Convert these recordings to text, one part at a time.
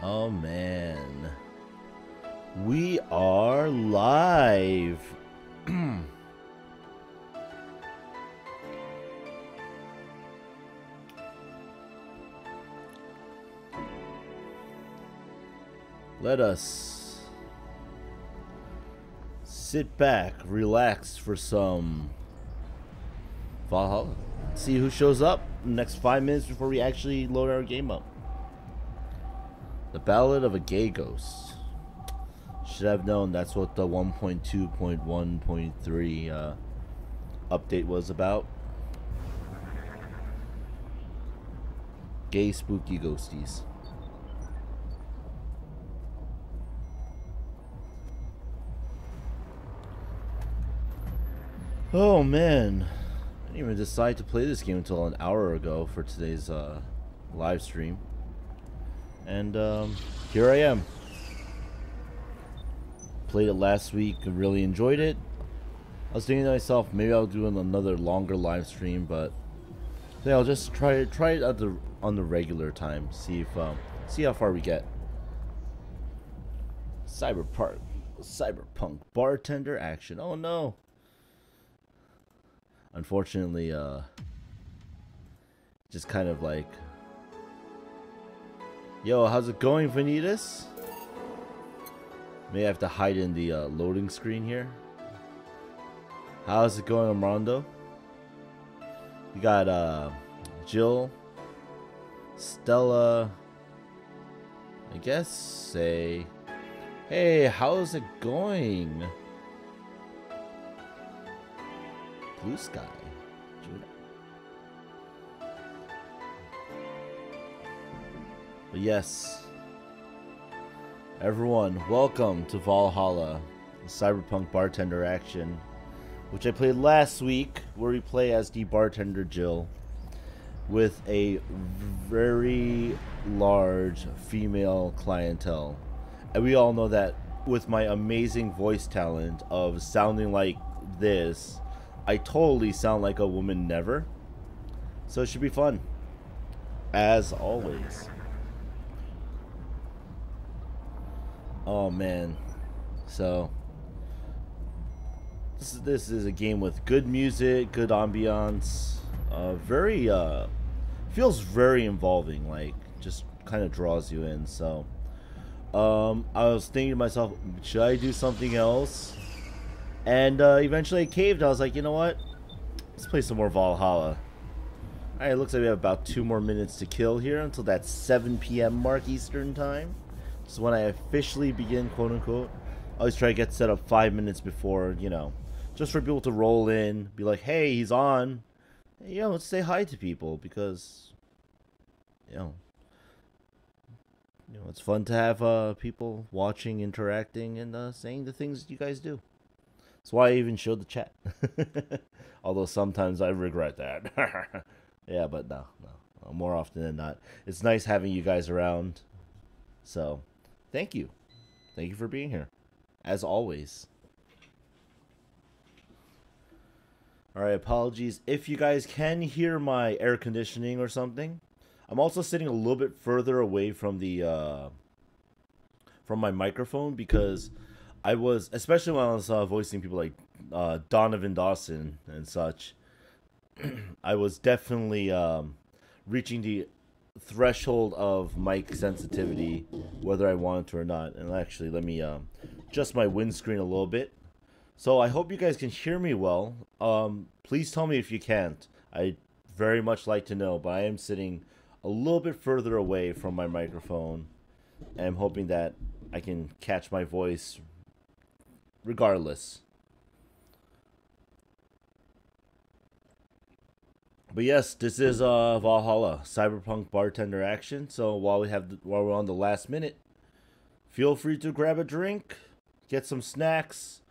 Oh man, we are live. Let us sit back, relax for some Valhalla. See who shows up in the next 5 minutes before we actually load our game up. The Ballad of a Gay Ghost. Should have known that's what the 1.2.1.3 update was about. Gay spooky ghosties. Oh man, I didn't even decide to play this game until an hour ago for today's live stream. And here I am. Played it last week and really enjoyed it. I was thinking to myself, maybe I'll do another longer live stream, but yeah, I'll just try it on the regular time. See how far we get. Cyberpunk Bartender action. Oh no. Unfortunately, just kind of like, yo, how's it going, Vanitas? May I have to hide in the loading screen here. How's it going, Armando? We got Jill, Stella, I guess say, hey, how's it going? Blue Sky, Judah. But yes, everyone, welcome to Valhalla, Cyberpunk Bartender action, which I played last week, where we play as the bartender Jill with a very large female clientele. And we all know that with my amazing voice talent of sounding like this, I totally sound like a woman never. So it should be fun, as always. Oh man, so this is a game with good music, good ambiance, very feels very involving, like just kind of draws you in. So I was thinking to myself, should I do something else? And eventually I caved. I was like, you know what, let's play some more Valhalla. Alright, it looks like we have about 2 more minutes to kill here until that 7 p.m. mark Eastern time. This is when I officially begin, quote unquote. I always try to get set up 5 minutes before, you know, just for people to roll in, be like, hey, he's on. Hey, you know, let's say hi to people, because, you know, it's fun to have people watching, interacting, and saying the things you guys do. That's why I even showed the chat. Although sometimes I regret that. Yeah, but no. More often than not, it's nice having you guys around. So, thank you. Thank you for being here, as always. Alright, apologies if you guys can hear my air conditioning or something. I'm also sitting a little bit further away from the from my microphone, because I was, especially when I was voicing people like Donovan Dawson and such, I was definitely reaching the threshold of mic sensitivity, whether I wanted to or not. And actually, let me adjust my windscreen a little bit. So I hope you guys can hear me well. Please tell me if you can't. I'd very much like to know, but I am sitting a little bit further away from my microphone, and I'm hoping that I can catch my voice regardless. But yes, this is Valhalla, Cyberpunk Bartender action. So while we're on the last minute, feel free to grab a drink, get some snacks,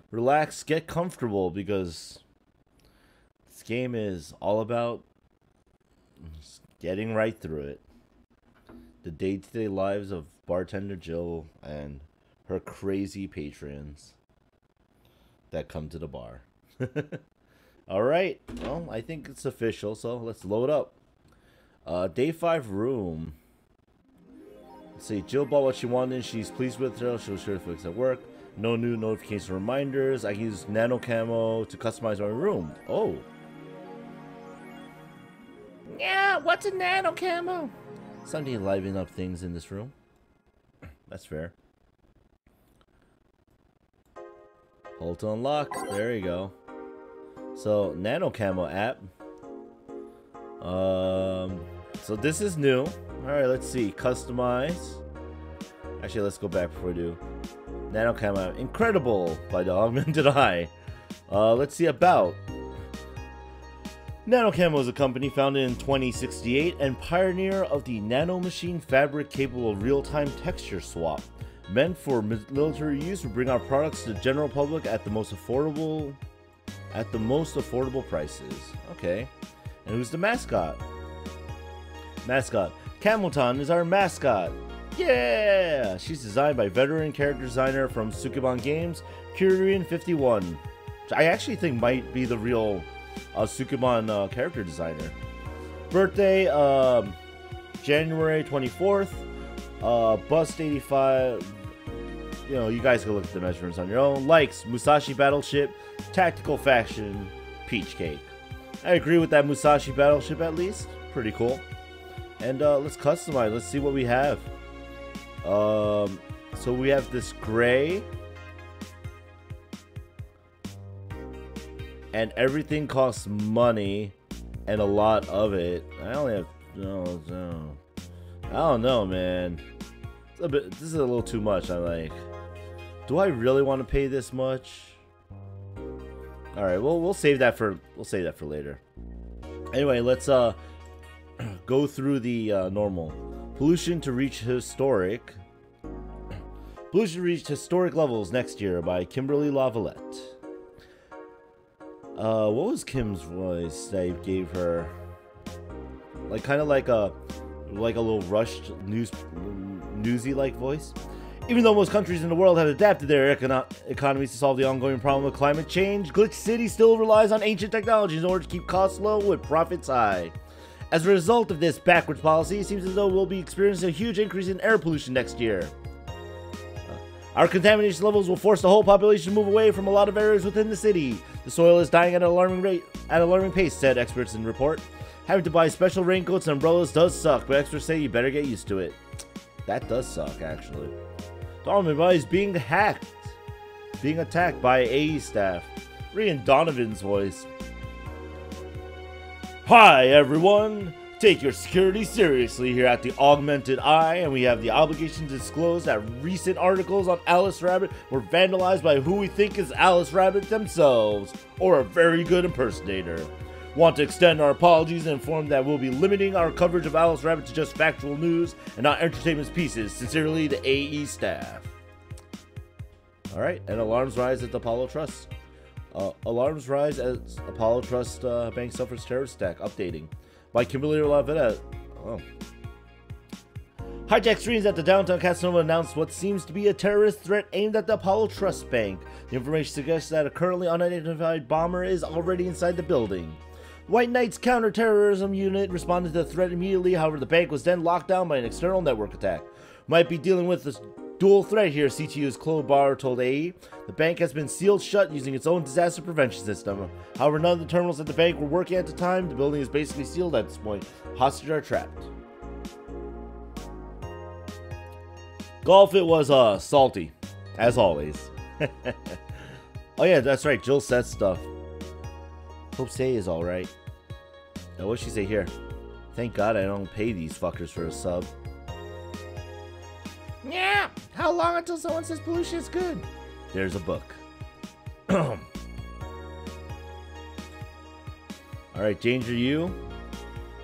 relax, get comfortable, because this game is all about getting right through it. The day-to-day lives of bartender Jill and her crazy patrons that come to the bar. Alright, well, I think it's official, so let's load up. Day 5 room. Let's see, Jill bought what she wanted. She's pleased with her. She'll sure fix at work. No new notification reminders. I can use nano camo to customize my room. Oh. Yeah, what's a nano camo? Something to liven up things in this room. That's fair. Hold to unlock. There you go. So, nano camo app. So this is new. Alright, let's see. Customize. Actually, let's go back before we do. Nano camo. Incredible by the augmented eye. Let's see about. Nano Camo is a company founded in 2068 and pioneer of the nanomachine fabric capable of real-time texture swap. Meant for military use, we bring our products to the general public at the most affordable prices. Okay. And who's the mascot? Mascot. Camelton is our mascot. Yeah! She's designed by veteran character designer from Sukeban Games, Kyrian51. Which I actually think might be the real Sukeban character designer. Birthday, January 24th. Bust 85. You know, you guys can look at the measurements on your own. Likes, Musashi Battleship, Tactical Faction, Peach Cake. I agree with that Musashi Battleship at least. Pretty cool. And let's customize. Let's see what we have. So we have this gray. And everything costs money. And a lot of it. I only have... No. I don't know, man. It's a bit, this is a little too much. I'm like... Do I really want to pay this much? Alright, well, we'll save that for later. Anyway, let's go through the normal. Pollution to reach historic. Pollution reached historic levels next year by Kimberly Lavalette. What was Kim's voice that I gave her? Like kind of like a little rushed newsy like voice. Even though most countries in the world have adapted their economies to solve the ongoing problem of climate change, Glitch City still relies on ancient technologies in order to keep costs low with profits high. As a result of this backwards policy, it seems as though we'll be experiencing a huge increase in air pollution next year. Our contamination levels will force the whole population to move away from a lot of areas within the city. The soil is dying at an alarming pace, said experts in the report. Having to buy special raincoats and umbrellas does suck, but experts say you better get used to it. That does suck, actually. Donovan is being hacked. Being attacked by AE staff. Reading Donovan's voice. Hi, everyone. Take your security seriously here at the Augmented Eye, and we have the obligation to disclose that recent articles on Alice Rabbit were vandalized by who we think is Alice Rabbit themselves, or a very good impersonator. Want to extend our apologies and inform that we'll be limiting our coverage of Alice Rabbit to just factual news and not entertainment pieces. Sincerely, the AE staff. Alright, and alarms rise at the Apollo Trust. Alarms rise as Apollo Trust bank suffers terrorist attack. Updating. By Kimberly Lavalette. Oh. Hijack streams at the downtown Casanova announced what seems to be a terrorist threat aimed at the Apollo Trust Bank. The information suggests that a currently unidentified bomber is already inside the building. White Knight's counterterrorism unit responded to the threat immediately, however the bank was then locked down by an external network attack. Might be dealing with this dual threat here, CTU's Claude Barr told AE. The bank has been sealed shut using its own disaster prevention system. However, none of the terminals at the bank were working at the time. The building is basically sealed at this point. Hostages are trapped. Golf, it was salty, as always. Oh yeah, that's right, Jill said stuff. Hope Say is alright. Now what'd she say here? Thank God I don't pay these fuckers for a sub. Yeah, how long until someone says pollution is good? There's a book. Alright, Danger U.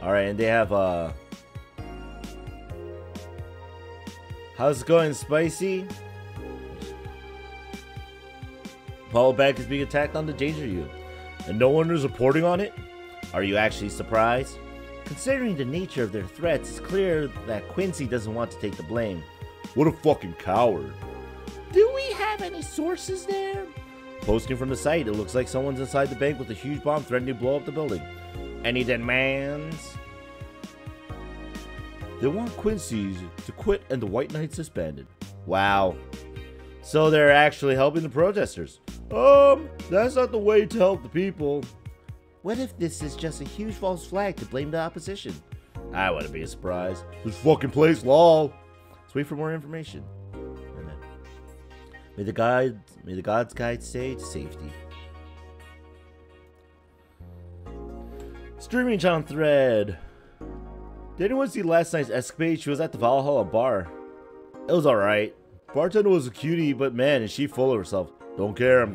Alright, and they have how's it going, Spicy? Apollo Bank is being attacked on the Danger U. And no one is reporting on it? Are you actually surprised? Considering the nature of their threats, it's clear that Quincy doesn't want to take the blame. What a fucking coward. Do we have any sources there? Posting from the site, it looks like someone's inside the bank with a huge bomb threatening to blow up the building. Any demands? They want Quincy to quit and the White Knights disbanded. Wow. So they're actually helping the protesters. That's not the way to help the people. What if this is just a huge false flag to blame the opposition? I wouldn't be surprised. This fucking place, lol. Let's wait for more information. May the gods guide stay to safety. Streaming channel thread. Did anyone see last night's escapade? She was at the Valhalla bar. It was alright. Bartender was a cutie, but man, is she full of herself. Don't care, I'm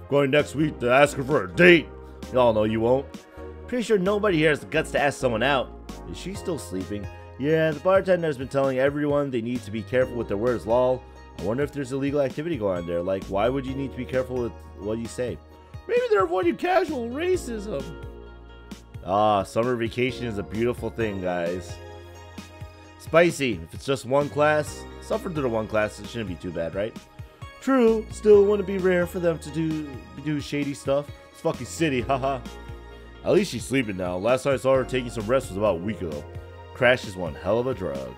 going next week to ask her for a date. Y'all know you won't. Pretty sure nobody here has the guts to ask someone out. Is she still sleeping? Yeah, the bartender has been telling everyone they need to be careful with their words, lol. I wonder if there's illegal activity going on there. Like, why would you need to be careful with what you say? Maybe they're avoiding casual racism. Ah, summer vacation is a beautiful thing, guys. Spicy. If it's just one class, suffer through the one class, it shouldn't be too bad, right? True. Still, it wouldn't be rare for them to do shady stuff. It's fucking city, haha. At least she's sleeping now. Last time I saw her taking some rest was about a week ago. Crash is one hell of a drug.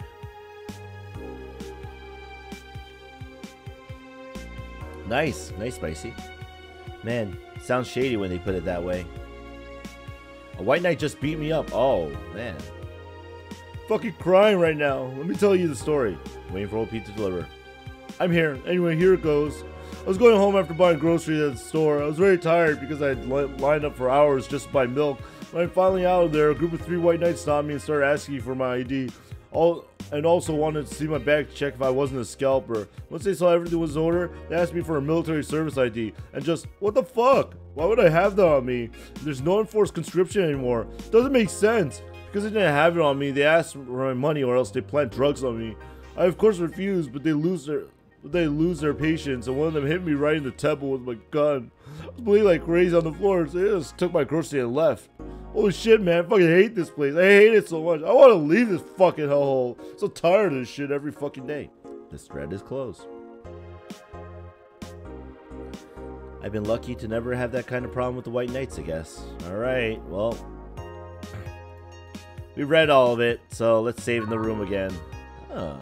Nice, Spicy. Man, sounds shady when they put it that way. A White Knight just beat me up. Oh, man. Fucking crying right now. Let me tell you the story. Waiting for old Pete to deliver. I'm here. Anyway, here it goes. I was going home after buying groceries at the store. I was very tired because I had lined up for hours just to buy milk. When I'm finally out of there, a group of 3 White Knights stopped me and started asking for my ID. And also wanted to see my bag to check if I wasn't a scalper. Once they saw everything was in order, they asked me for a military service ID. And just, what the fuck? Why would I have that on me? There's no enforced conscription anymore. Doesn't make sense. Because they didn't have it on me, they asked for my money or else they plant drugs on me. I of course refused, but they lose their patience, and one of them hit me right in the temple with my gun. I was bleeding like crazy on the floor, so they just took my grocery and left. Holy shit, man, I fucking hate this place. I hate it so much. I want to leave this fucking hellhole. I'm so tired of this shit every fucking day. This thread is closed. I've been lucky to never have that kind of problem with the White Knights, I guess. Alright, well. We read all of it, so let's save in the room again. Huh.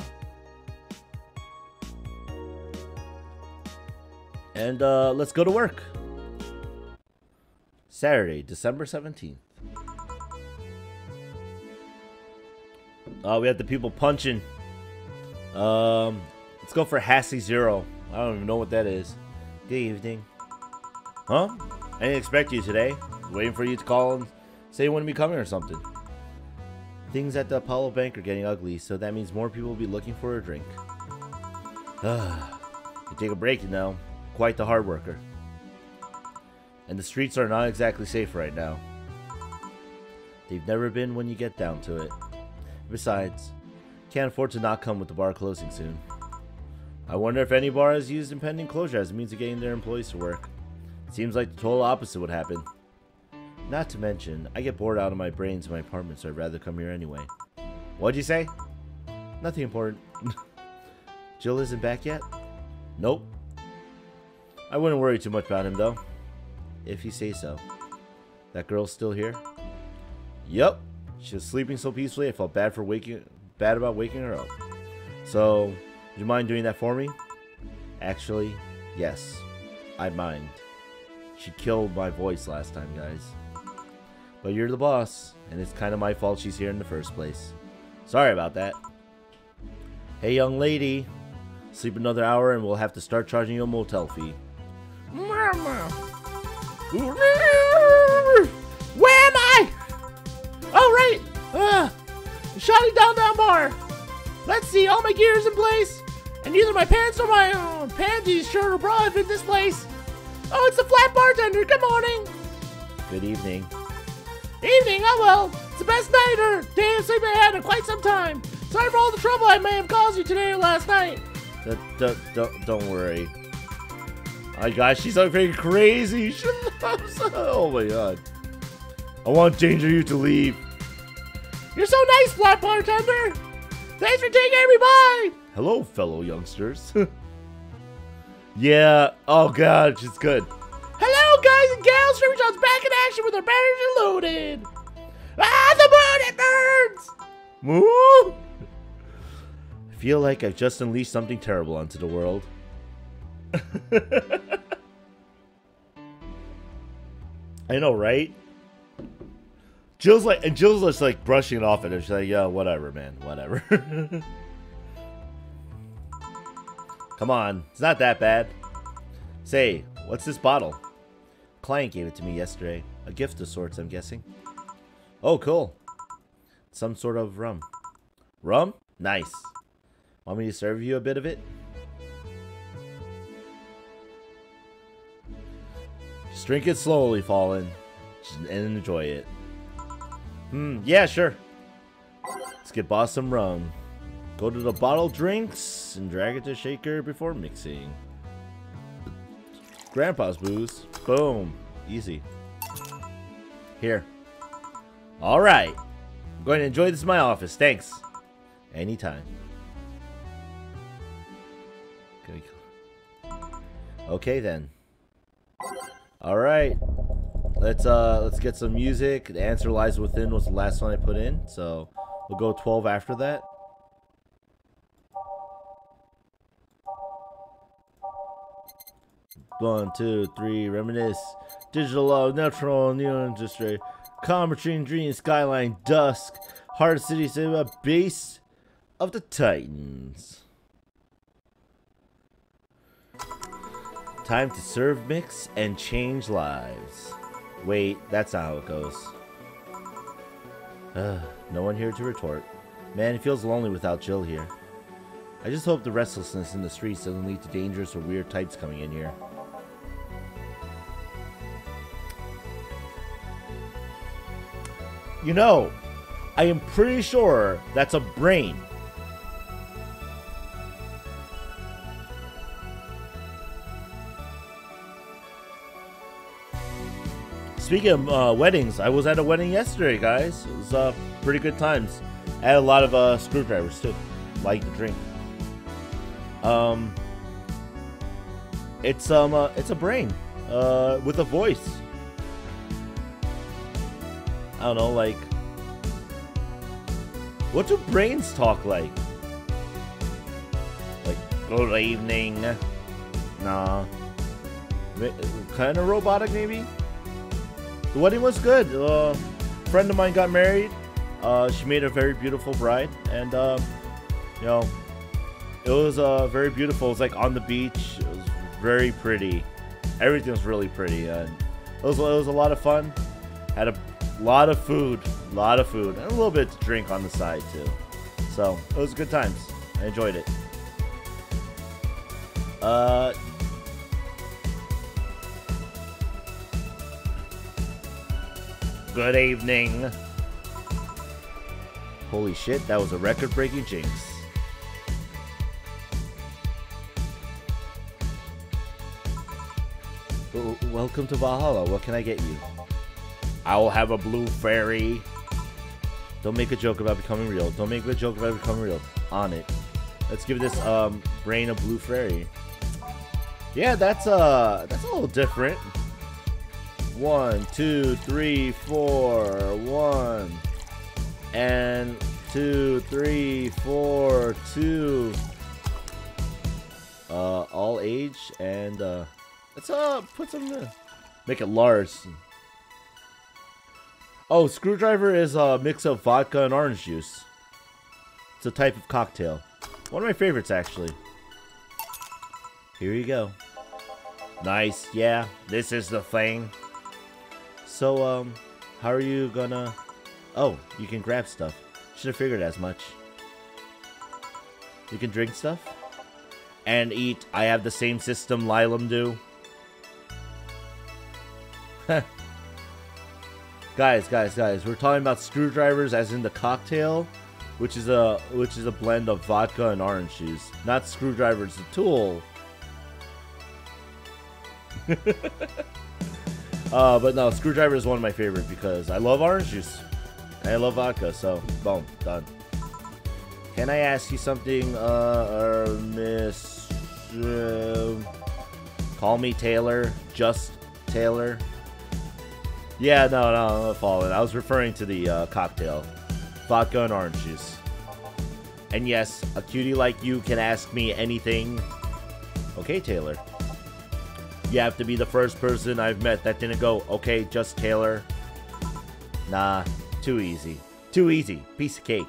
And let's go to work. Saturday, December 17th. We have the people punching. Let's go for Hassy Zero. I don't even know what that is. Good evening. Huh? I didn't expect you today. Waiting for you to call and say you wouldn't be coming or something. Things at the Apollo Bank are getting ugly, so that means more people will be looking for a drink. You take a break, you know. Quite the hard worker. And the streets are not exactly safe right now. They've never been when you get down to it. Besides, can't afford to not come with the bar closing soon. I wonder if any bar has used impending closure as a means of getting their employees to work. It seems like the total opposite would happen. Not to mention, I get bored out of my brains in my apartment, so I'd rather come here anyway. What'd you say? Nothing important. Jill isn't back yet? Nope. I wouldn't worry too much about him, though. If you say so. That girl's still here? Yup. She was sleeping so peacefully, I felt bad about waking her up. So, would you mind doing that for me? Actually, yes. I mind. She killed my voice last time, guys. But you're the boss, and it's kind of my fault she's here in the first place. Sorry about that. Hey, young lady. Sleep another hour and we'll have to start charging you a motel fee. Mama. Where am I? Oh, right. Shutting down that bar. Let's see, all my gear is in place. And neither my pants nor my panties, shirt, or bra fit this place. Oh, it's the flat bartender. Good morning. Good evening. Evening, oh well. It's the best night or day of sleep I had in quite some time. Sorry for all the trouble I may have caused you today or last night. Don't worry. My gosh, she's so freaking crazy. She loves her. Oh my god. I want Danger You to leave. You're so nice, flat bartender. Thanks for taking everybody. Hello, fellow youngsters. Yeah. Oh god, she's good. Hello, guys and gals. Streamer John's back in action with our banners loaded. Ah, the moon, it burns. Woo! Feel like I've just unleashed something terrible onto the world. I know, right? Jill's just like brushing it off at her. She's like, yeah, whatever, man, whatever. Come on, it's not that bad. Say, what's this bottle? Client gave it to me yesterday. A gift of sorts, I'm guessing. Oh, cool. Some sort of rum. Rum? Nice. Want me to serve you a bit of it? Just drink it slowly, Fallen, and enjoy it. Yeah, sure. Let's get boss some rum. Go to the bottle drinks and drag it to shaker before mixing. Grandpa's booze. Boom. Easy. Here. Alright. I'm going to enjoy this in my office. Thanks. Anytime. Okay then. Alright. Let's get some music. The Answer Lies Within was the last one I put in, so we'll go 12 after that. One, two, three, reminisce. Digital love, natural, new industry. Calm between dream, skyline, dusk. Hard city, base of the Titans. Time to serve, mix, and change lives. Wait, that's not how it goes. No one here to retort. Man, it feels lonely without Jill here. I just hope the restlessness in the streets doesn't lead to dangerous or weird types coming in here. You know, I am pretty sure that's a brain. Speaking of weddings, I was at a wedding yesterday, guys. It was pretty good times. I had a lot of screwdrivers too, like the drink. It's a brain with a voice. I don't know, like, what do brains talk like? Like, good evening. Nah. Kind of robotic, maybe? The wedding was good. A friend of mine got married. She made a very beautiful bride. And, you know, it was very beautiful. It was like on the beach. It was very pretty. Everything was really pretty. And it was a lot of fun. Had a lot of food, and a little bit to drink on the side too. So it was good times. I enjoyed it. Good evening. Holy shit, that was a record-breaking jinx. Welcome to Valhalla. What can I get you? I'll have a blue fairy. Don't make a joke about becoming real. Don't make a joke about becoming real. On it. Let's give this brain a blue fairy. Yeah, that's a little different. 1, 2, 3, 4. 1 and 2, 3, 4, 2. All age and let's put some make it Lars. Oh, screwdriver is a mix of vodka and orange juice. It's a type of cocktail. One of my favorites, actually. Here you go. Nice, yeah, this is the thing. So, how are you gonna... Oh, you can grab stuff. Should have figured as much. You can drink stuff? And eat. I have the same system Lilam do. Guys, we're talking about screwdrivers as in the cocktail, which is a blend of vodka and orange juice. Not screwdrivers, the tool. But no, screwdriver is one of my favorite because I love orange juice. And I love vodka, so boom, done. Can I ask you something, Miss... call me Taylor, just Taylor. Yeah, no, Fallen. I was referring to the cocktail. Vodka and orange juice. And yes, a cutie like you can ask me anything. Okay, Taylor. You have to be the first person I've met that didn't go, okay, just Taylor. Nah, too easy. Too easy. Piece of cake.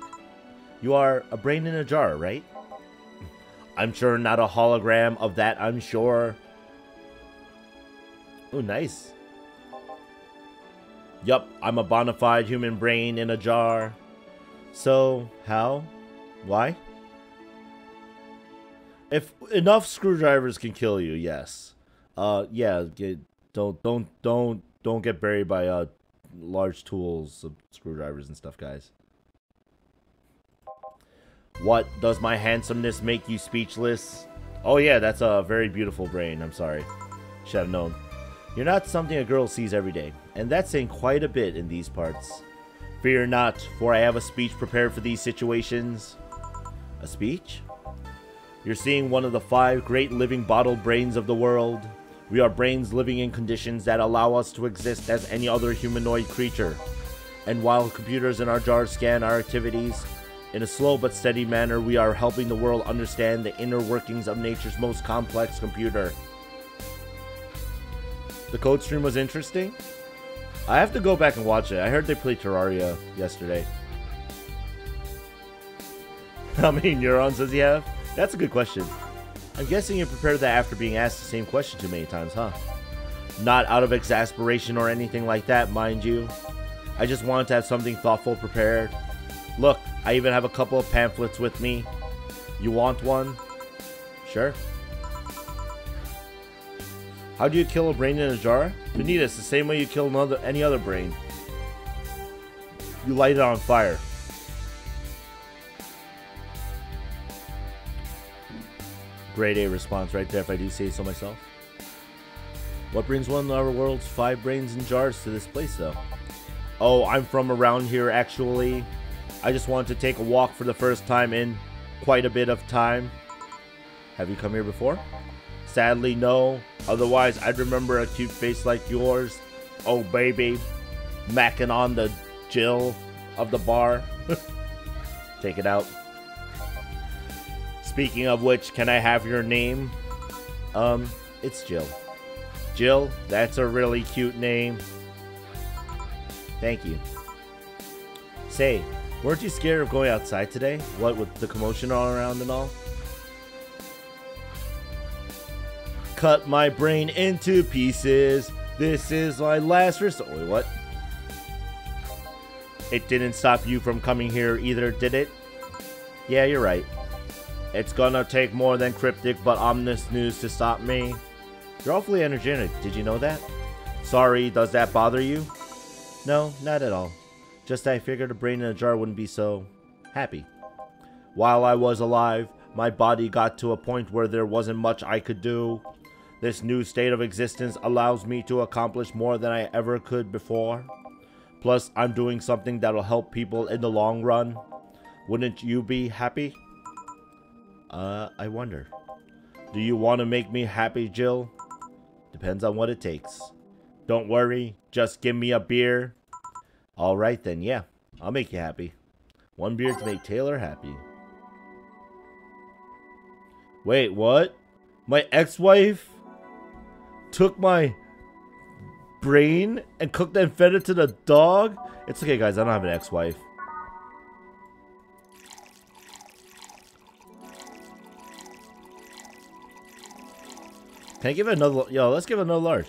You are a brain in a jar, right? I'm sure not a hologram of that, I'm sure. Oh, nice. Yup, I'm a bona fide human brain in a jar. So, how? Why? If enough screwdrivers can kill you, yes. Yeah, don't get buried by large tools of screwdrivers and stuff, guys. What, does my handsomeness make you speechless? Oh yeah, that's a very beautiful brain. I'm sorry. Should have known. You're not something a girl sees every day, and that's saying quite a bit in these parts. Fear not, for I have a speech prepared for these situations. A speech? You're seeing one of the 5 great living bottled brains of the world. We are brains living in conditions that allow us to exist as any other humanoid creature. And while computers in our jars scan our activities, in a slow but steady manner, we are helping the world understand the inner workings of nature's most complex computer. The code stream was interesting? I have to go back and watch it. I heard they played Terraria yesterday. How many neurons does he have? That's a good question. I'm guessing you prepared that after being asked the same question too many times, huh? Not out of exasperation or anything like that, mind you. I just wanted to have something thoughtful prepared. Look, I even have a couple of pamphlets with me. You want one? Sure. How do you kill a brain in a jar? Benita, it's the same way you kill any other brain. You light it on fire. Grade A response right there, if I do say so myself. What brings one of our world's 5 brains in jars to this place, though? Oh, I'm from around here, actually. I just wanted to take a walk for the first time in quite a bit of time. Have you come here before? Sadly, no. Otherwise, I'd remember a cute face like yours. Oh, baby. Macking on the Jill of the bar. Take it out. Speaking of which, can I have your name? It's Jill. Jill, that's a really cute name. Thank you. Say, weren't you scared of going outside today? What, with the commotion all around and all? Cut my brain into pieces. This is my last resort. Wait, what? It didn't stop you from coming here either, did it? Yeah, you're right. It's gonna take more than cryptic but ominous news to stop me. You're awfully energetic, did you know that? Sorry, does that bother you? No, not at all. Just I figured a brain in a jar wouldn't be so happy. While I was alive, my body got to a point where there wasn't much I could do. This new state of existence allows me to accomplish more than I ever could before. Plus, I'm doing something that'll help people in the long run. Wouldn't you be happy? I wonder. Do you want to make me happy, Jill? Depends on what it takes. Don't worry, just give me a beer. Alright then, yeah. I'll make you happy. 1 beer to make Taylor happy. Wait, what? My ex-wife took my brain and cooked and fed it to the dog? It's okay, guys. I don't have an ex-wife. Can I give it another? Yo, let's give it another large.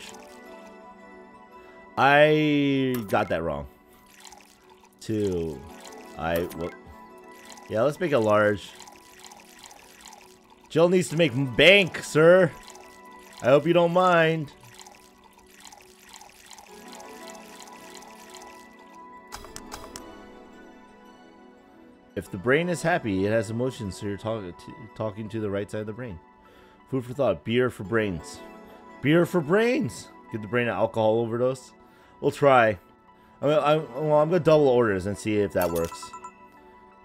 I got that wrong. 2. Well, yeah, let's make it large. Jill needs to make bank, sir. I hope you don't mind. If the brain is happy, it has emotions, so you're talking to the right side of the brain. Food for thought. Beer for brains. Beer for brains! Give the brain an alcohol overdose. We'll try. I'm gonna double orders and see if that works.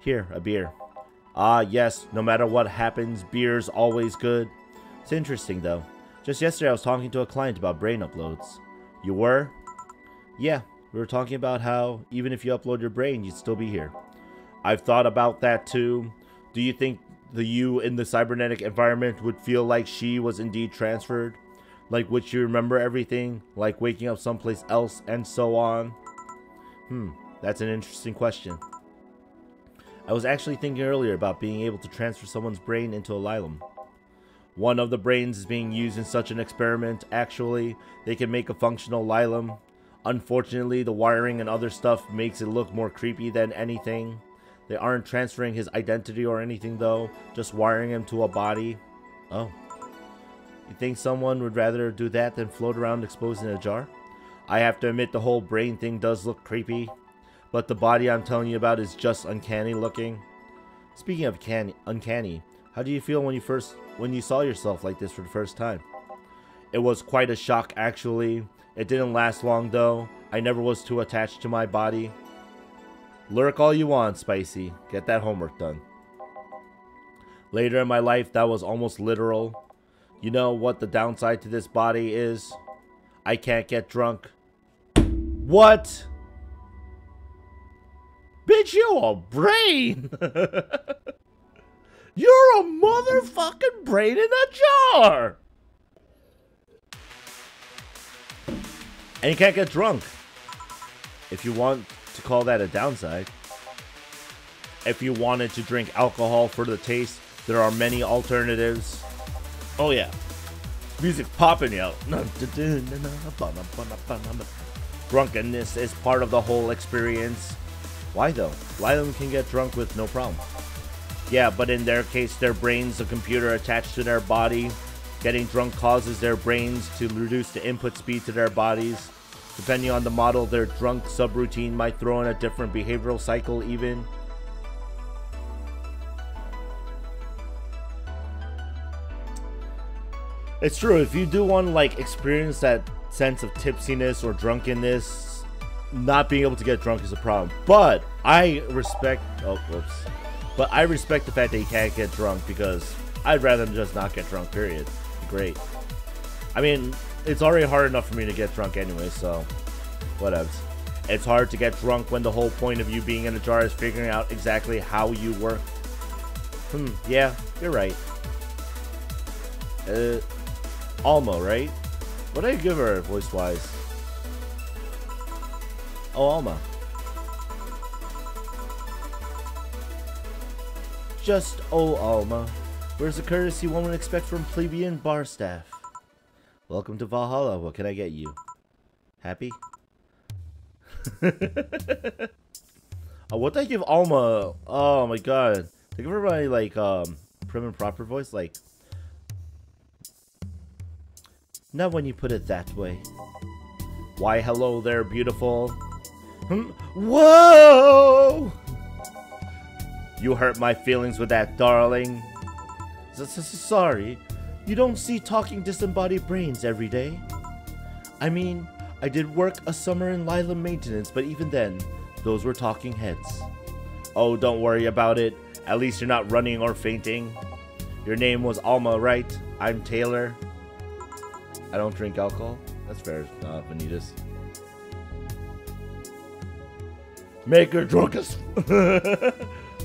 Here, a beer. Ah, yes. No matter what happens, beer's always good. It's interesting, though. Just yesterday, I was talking to a client about brain uploads. You were? Yeah. We were talking about how, even if you upload your brain, you'd still be here. I've thought about that, too. Do you think the you in the cybernetic environment would feel like she was indeed transferred? Like, would she remember everything? Like waking up someplace else and so on? That's an interesting question. I was actually thinking earlier about being able to transfer someone's brain into a Lylum. One of the brains is being used in such an experiment. Actually, they can make a functional Lylum. Unfortunately, the wiring and other stuff makes it look more creepy than anything. They aren't transferring his identity or anything though, just wiring him to a body. Oh. You think someone would rather do that than float around exposed in a jar? I have to admit the whole brain thing does look creepy. But the body I'm telling you about is just uncanny looking. Speaking of uncanny, how do you feel when you saw yourself like this for the first time? It was quite a shock actually. It didn't last long though. I never was too attached to my body. Lurk all you want, Spicy. Get that homework done. Later in my life, that was almost literal. You know what the downside to this body is? I can't get drunk. What? Bitch, you a brain! You're a motherfucking brain in a jar! And you can't get drunk. If you want to call that a downside. If you wanted to drink alcohol for the taste, there are many alternatives. Oh yeah. Music popping out. Drunkenness is part of the whole experience. Why though? Lylum can get drunk with no problem. Yeah, but in their case, their brain's a computer attached to their body. Getting drunk causes their brains to reduce the input speed to their bodies. Depending on the model, their drunk subroutine might throw in a different behavioral cycle even. It's true, if you do want to like experience that sense of tipsiness or drunkenness, not being able to get drunk is a problem. But I respect But I respect the fact that you can't get drunk because I'd rather just not get drunk, period. Great. I mean, it's already hard enough for me to get drunk anyway, so whatevs. It's hard to get drunk when the whole point of you being in a jar is figuring out exactly how you work. Yeah, you're right. Alma, right? What did I give her voice-wise? Oh, Alma. Just Alma. Where's the courtesy one would expect from plebeian bar staff? Welcome to Valhalla. What can I get you? Happy? What did I give Alma? Oh my god. Did I give her my like prim and proper voice? Like, not when you put it that way. Why hello there, beautiful. Whoa! You hurt my feelings with that, darling. Sorry. You don't see talking disembodied brains every day. I mean, I did work a summer in Lylum maintenance, but even then, those were talking heads. Oh, don't worry about it. At least you're not running or fainting. Your name was Alma, right? I'm Taylor. I don't drink alcohol. That's fair, Vanitas. Make her drunk as...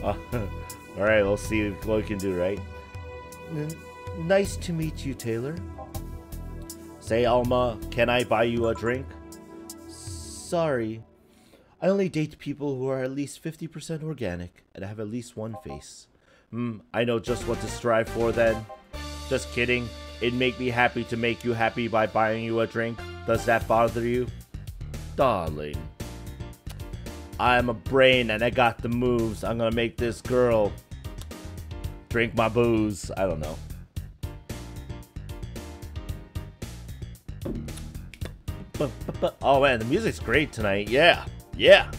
Alright, we'll see what we can do, right? Nice to meet you, Taylor. Say, Alma, can I buy you a drink? Sorry. I only date people who are at least 50% organic and have at least one face. I know just what to strive for then. Just kidding. It'd make me happy to make you happy by buying you a drink. Does that bother you? Darling. I'm a brain and I got the moves. I'm gonna make this girl drink my booze. I don't know. Oh man, the music's great tonight. Yeah. Yeah.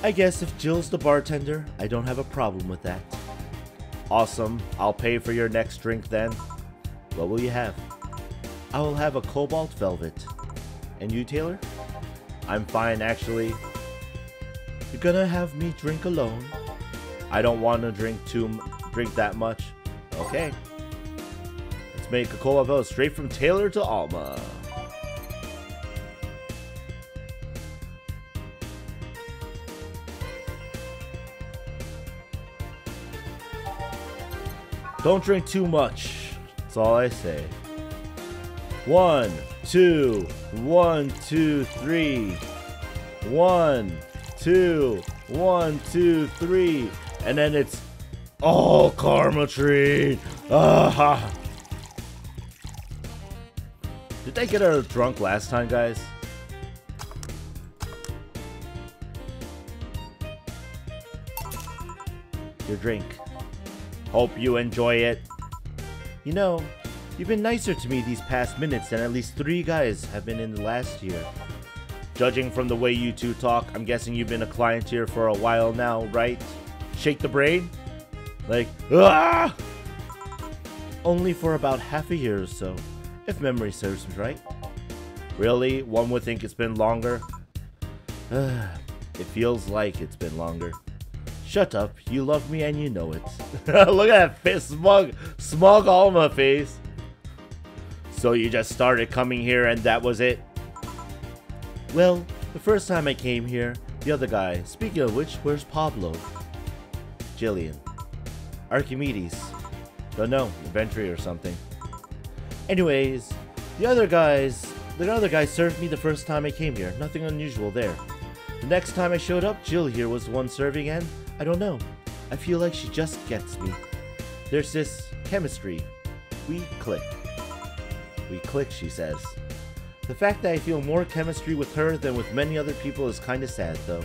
I guess if Jill's the bartender, I don't have a problem with that. Awesome. I'll pay for your next drink then. What will you have? I will have a cobalt velvet. And you, Taylor? I'm fine, actually. You're gonna have me drink alone? I don't want to drink that much. Okay. Let's make a cobalt velvet straight from Taylor to Alma. Don't drink too much. That's all I say. 1, 2, 1, 2, 3. 1, 2, 1, 2, 3. And then it's all karma tree. Ah. Did I get her drunk last time, guys? Your drink. Hope you enjoy it. You know, you've been nicer to me these past minutes than at least 3 guys have been in the last year. Judging from the way you two talk, I'm guessing you've been a client here for a while now, right? Shake the brain? Like, ah! Only for about half a year or so, if memory serves me right. Really? One would think it's been longer. It feels like it's been longer. Shut up, you love me and you know it. Look at that smug Alma face. So you just started coming here and that was it? Well, the first time I came here, the other guy, speaking of which, where's Pablo? Jillian. Archimedes. Don't know, inventory or something. Anyways, the other guy served me the first time I came here. Nothing unusual there. The next time I showed up, Jill here was the one serving and I don't know. I feel like she just gets me. There's this chemistry. We click. We click, she says. The fact that I feel more chemistry with her than with many other people is kinda sad though.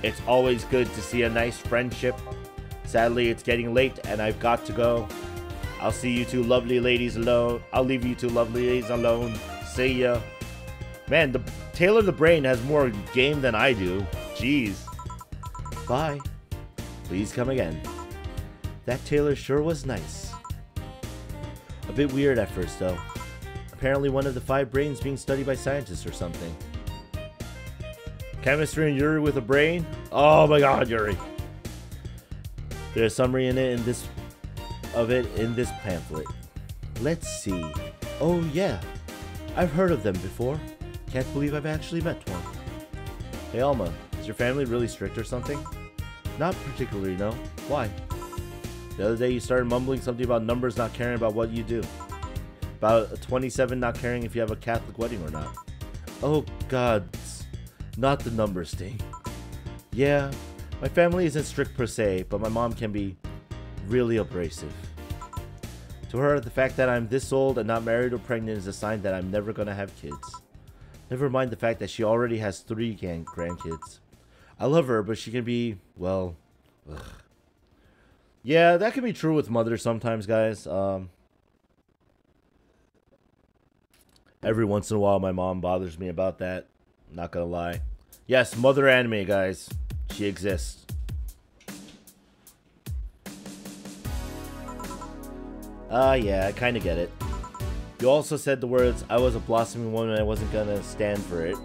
It's always good to see a nice friendship. Sadly, it's getting late and I've got to go. I'll see you two lovely ladies alone. I'll leave you two lovely ladies alone. See ya. Man, Taylor the Brain has more game than I do. Jeez. Bye. Please come again. That Taylor sure was nice. A bit weird at first though. Apparently one of the 5 brains being studied by scientists or something. Chemistry and Yuri with a brain? Oh my god, Yuri. There's a summary in this pamphlet. Let's see. Oh yeah. I've heard of them before. Can't believe I've actually met one. Hey Alma, is your family really strict or something? Not particularly, no. Why? The other day you started mumbling something about numbers not caring about what you do. About a 27 not caring if you have a Catholic wedding or not. Oh god, not the numbers thing. Yeah, my family isn't strict per se, but my mom can be really abrasive. To her, the fact that I'm this old and not married or pregnant is a sign that I'm never gonna have kids. Never mind the fact that she already has 3 grandkids. I love her, but she can be, well, ugh. Yeah, that can be true with mothers sometimes, guys. Every once in a while, my mom bothers me about that. Not gonna lie. Yes, mother anime, guys. She exists. Yeah, I kinda get it. You also said the words, I was a blossoming woman and I wasn't gonna stand for it.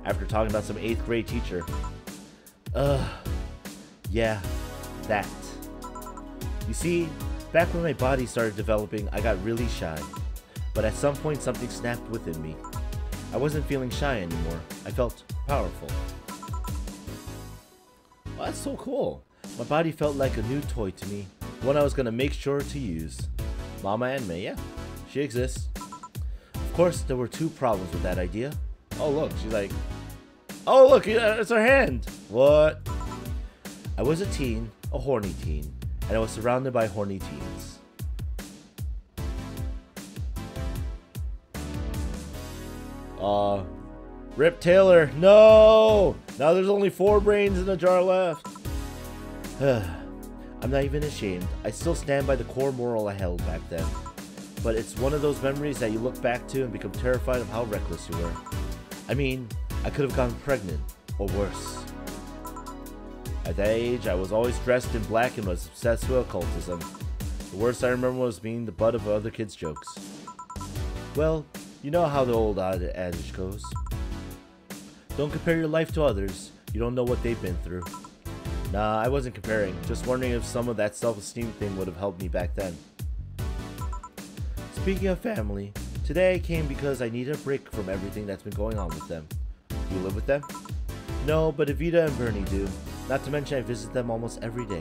After talking about some 8th grade teacher. Yeah, that. You see, back when my body started developing, I got really shy. But at some point, something snapped within me. I wasn't feeling shy anymore. I felt powerful. Oh, that's so cool. My body felt like a new toy to me. One I was gonna make sure to use. Mama Anime, yeah, she exists. Of course, there were 2 problems with that idea. Oh look, she's like, oh look, it's her hand. What? I was a teen, a horny teen, and I was surrounded by horny teens. Rip Taylor, no! Now there's only 4 brains in the jar left. I'm not even ashamed. I still stand by the core moral I held back then. But it's one of those memories that you look back to and become terrified of how reckless you were. I mean, I could have gotten pregnant, or worse. At that age, I was always dressed in black and was obsessed with occultism. The worst I remember was being the butt of other kids' jokes. Well, you know how the old adage goes. Don't compare your life to others. You don't know what they've been through. Nah, I wasn't comparing. Just wondering if some of that self-esteem thing would have helped me back then. Speaking of family, today I came because I needed a break from everything that's been going on with them. Do you live with them? No, but Evita and Bernie do. Not to mention I visit them almost every day.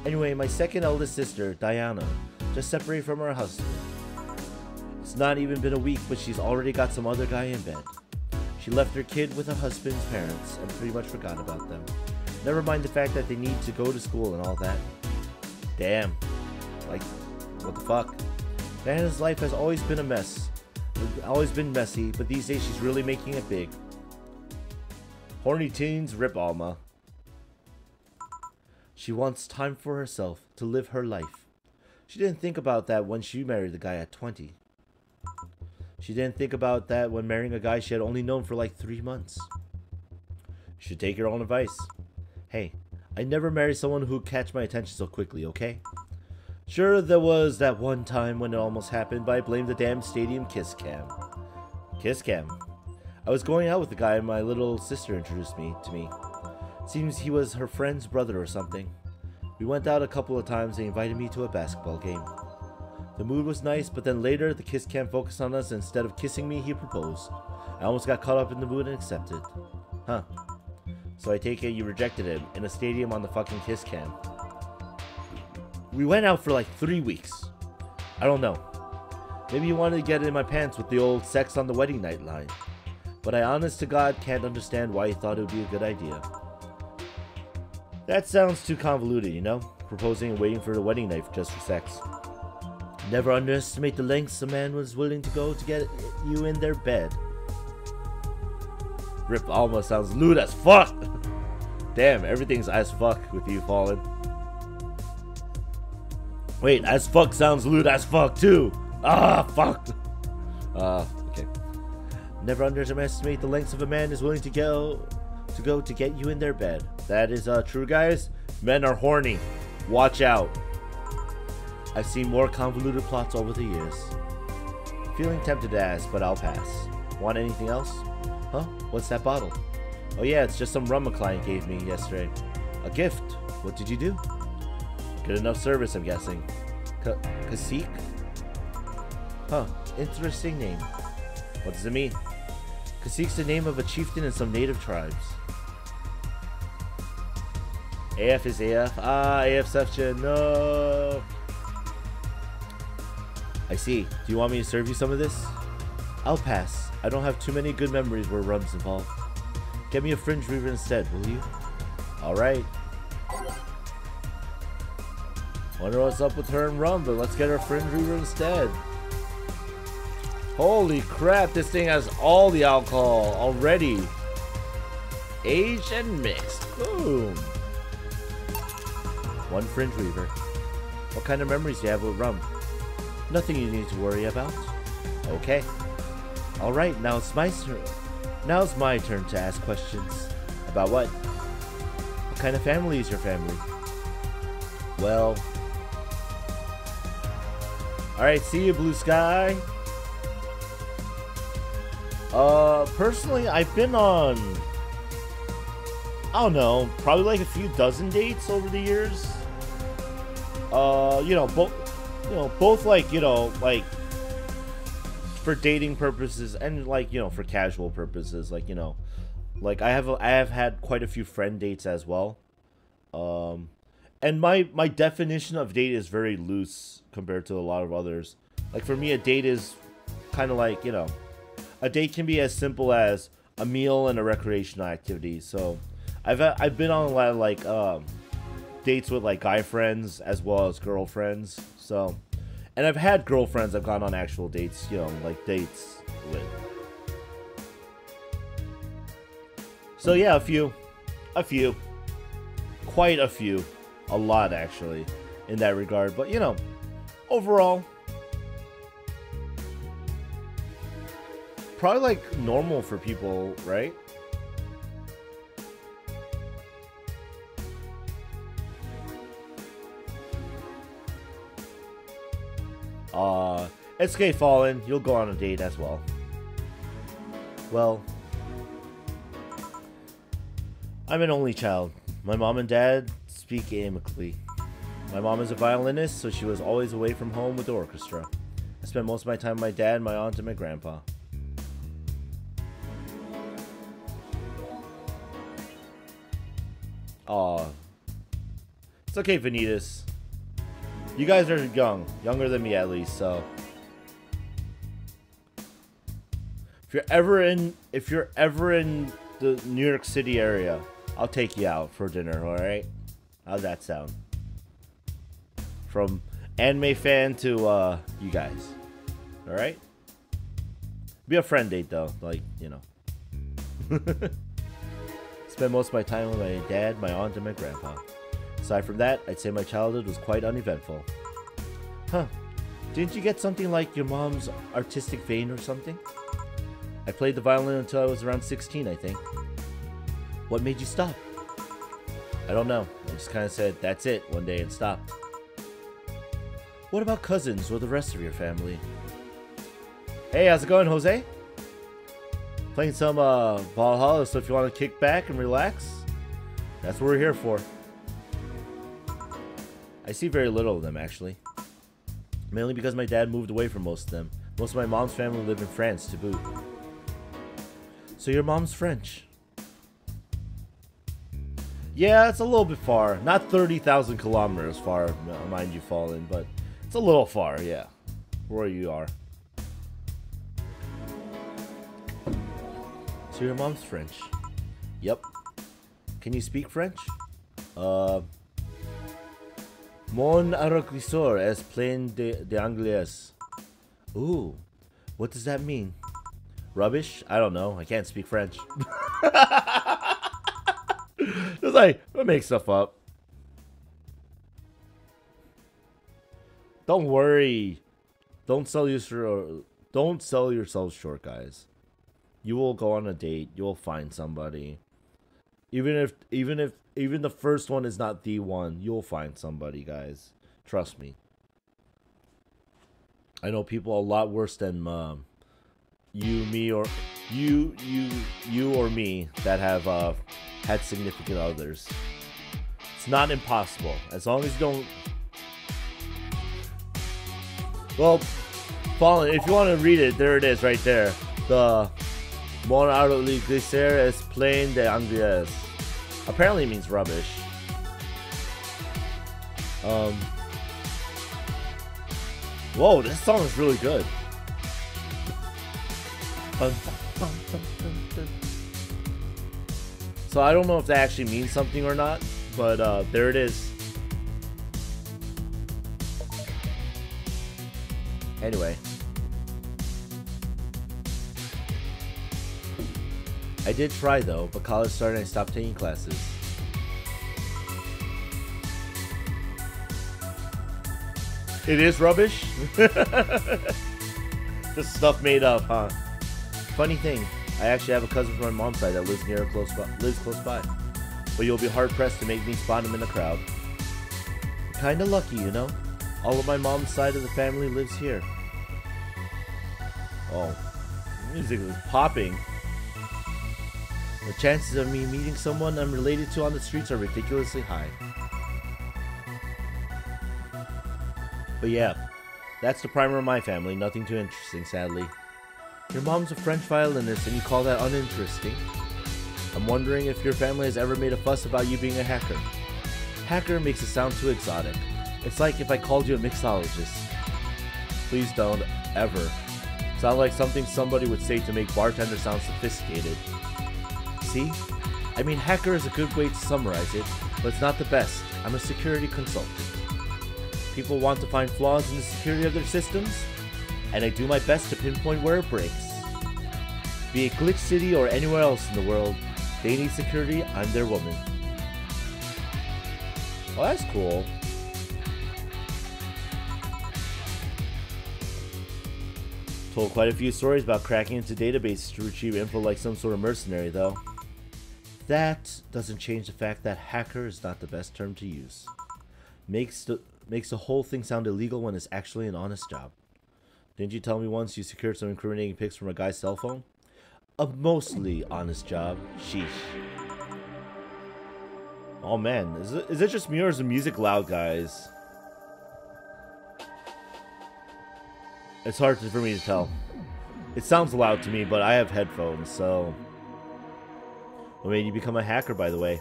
Anyway, my second eldest sister, Diana, just separated from her husband. It's not even been a week, but she's already got some other guy in bed. She left her kid with her husband's parents and pretty much forgot about them. Never mind the fact that they need to go to school and all that. Damn. Like, what the fuck? Diana's life has always been a mess. Always been messy, but these days she's really making it big. Horny teens rip Alma. She wants time for herself, to live her life. She didn't think about that when she married the guy at 20. She didn't think about that when marrying a guy she had only known for like 3 months. You should take your own advice. Hey, I never married someone who'd catch my attention so quickly, okay? Sure, there was that one time when it almost happened, but I blame the damn stadium kiss cam. Kiss cam? I was going out with the guy my little sister introduced to me. Seems he was her friend's brother or something. We went out a couple of times and he invited me to a basketball game. The mood was nice, but then later the kiss cam focused on us and instead of kissing me, he proposed. I almost got caught up in the mood and accepted. Huh. So I take it you rejected him in a stadium on the fucking kiss cam. We went out for like 3 weeks. I don't know. Maybe he wanted to get in my pants with the old sex on the wedding night line. But I honest to God can't understand why he thought it would be a good idea. That sounds too convoluted, you know? Proposing and waiting for the wedding night just for sex. Never underestimate the lengths a man was willing to go to get you in their bed. Rip Alma sounds lewd as fuck! Damn, everything's as fuck with you, Fallen. Wait, as fuck sounds lewd as fuck too! Ah, fuck! Okay. Never underestimate the lengths of a man is willing to go to get you in their bed. That is true, guys. Men are horny. Watch out. I've seen more convoluted plots over the years. Feeling tempted to ask, but I'll pass. Want anything else? Huh? What's that bottle? Oh yeah, it's just some rum a client gave me yesterday. A gift? What did you do? Good enough service, I'm guessing. Cacique? Huh, interesting name. What does it mean? Cacique's the name of a chieftain in some native tribes. AF is AF. Ah, AF Sefchin, no! I see. Do you want me to serve you some of this? I'll pass. I don't have too many good memories where rum's involved. Get me a fringe weaver instead, will you? Alright. Wonder what's up with her and rum, but let's get her fringe weaver instead. Holy crap, this thing has all the alcohol already. Aged and mixed. Boom. One fringe weaver. What kind of memories do you have with rum? Nothing you need to worry about. Okay. Alright, now it's my turn. Now it's my turn to ask questions. About what? What kind of family is your family? Well... Alright, see you, Blue Sky. Personally, I've been on... I don't know, probably like a few dozen dates over the years. Both like, like for dating purposes and like, for casual purposes, like, like I have had quite a few friend dates as well. And my definition of date is very loose compared to a lot of others. Like for me, a date is kind of like, a date can be as simple as a meal and a recreational activity. So I've been on a lot of like dates with like guy friends as well as girlfriends. So, and I've had girlfriends I've gone on actual dates, like dates with. So yeah, a few, quite a few, a lot actually in that regard. But overall, probably like normal for people, right? SK Fallen, you'll go on a date as well. Well, I'm an only child. My mom and dad speak amicably. My mom is a violinist, so she was always away from home with the orchestra. I spent most of my time with my dad, my aunt, and my grandpa. Aw. It's okay, Vanitas. You guys are young. Younger than me, at least, so... If you're ever in the New York City area, I'll take you out for dinner, alright? How's that sound? From anime fan to, you guys. Alright? Be a friend date, though. Like, you know. Spend most of my time with my dad, my aunt, and my grandpa. Aside from that, I'd say my childhood was quite uneventful. Huh. Didn't you get something like your mom's artistic vein or something? I played the violin until I was around 16, I think. What made you stop? I don't know. I just kind of said, that's it, one day and stopped. What about cousins or the rest of your family? Hey, how's it going, Jose? Playing some Valhalla, so if you want to kick back and relax, that's what we're here for. I see very little of them, actually. Mainly because my dad moved away from most of them. Most of my mom's family live in France, to boot. So your mom's French? Yeah, it's a little bit far. Not 30,000 kilometers far, mind you, Fallen, but it's a little far, yeah. Where you are. So your mom's French? Yep. Can you speak French? Mon enriquisseur est plein d'anglais. Ooh, what does that mean? Rubbish? I don't know. I can't speak French. Just like, I make stuff up. Don't worry. Don't sell yourselves short, guys. You will go on a date. You will find somebody. Even the first one is not the one, you'll find somebody, guys. Trust me. I know people a lot worse than you, me, or you or me that have had significant others. It's not impossible as long as you don't. Well, Fallen, if you want to read it, there it is, right there. The Mon enriquisseur est plein d'anglais. Apparently it means rubbish. Whoa, this song is really good. So I don't know if that actually means something or not, but there it is. Anyway. I did try though, but college started and I stopped taking classes. It is rubbish? Just stuff made up, huh? Funny thing, I actually have a cousin from my mom's side that lives close by. But you'll be hard pressed to make me spot him in the crowd. Kinda lucky, you know? All of my mom's side of the family lives here. Oh, music is popping. The chances of me meeting someone I'm related to on the streets are ridiculously high. But yeah, that's the primer of my family, nothing too interesting, sadly. Your mom's a French violinist and you call that uninteresting? I'm wondering if your family has ever made a fuss about you being a hacker. Hacker makes it sound too exotic. It's like if I called you a mixologist. Please don't, ever. Sound like something somebody would say to make bartender sound sophisticated. See? I mean, hacker is a good way to summarize it, but it's not the best. I'm a security consultant. People want to find flaws in the security of their systems, and I do my best to pinpoint where it breaks. Be it Glitch City or anywhere else in the world, they need security, I'm their woman. Oh, that's cool. Told quite a few stories about cracking into databases to retrieve info like some sort of mercenary, though. That doesn't change the fact that hacker is not the best term to use. Makes the whole thing sound illegal when it's actually an honest job. Didn't you tell me once you secured some incriminating pics from a guy's cell phone? A mostly honest job. Sheesh. Oh man, is it just me or is the music loud, guys? It's hard for me to tell. It sounds loud to me, but I have headphones, so... What made you become a hacker, by the way?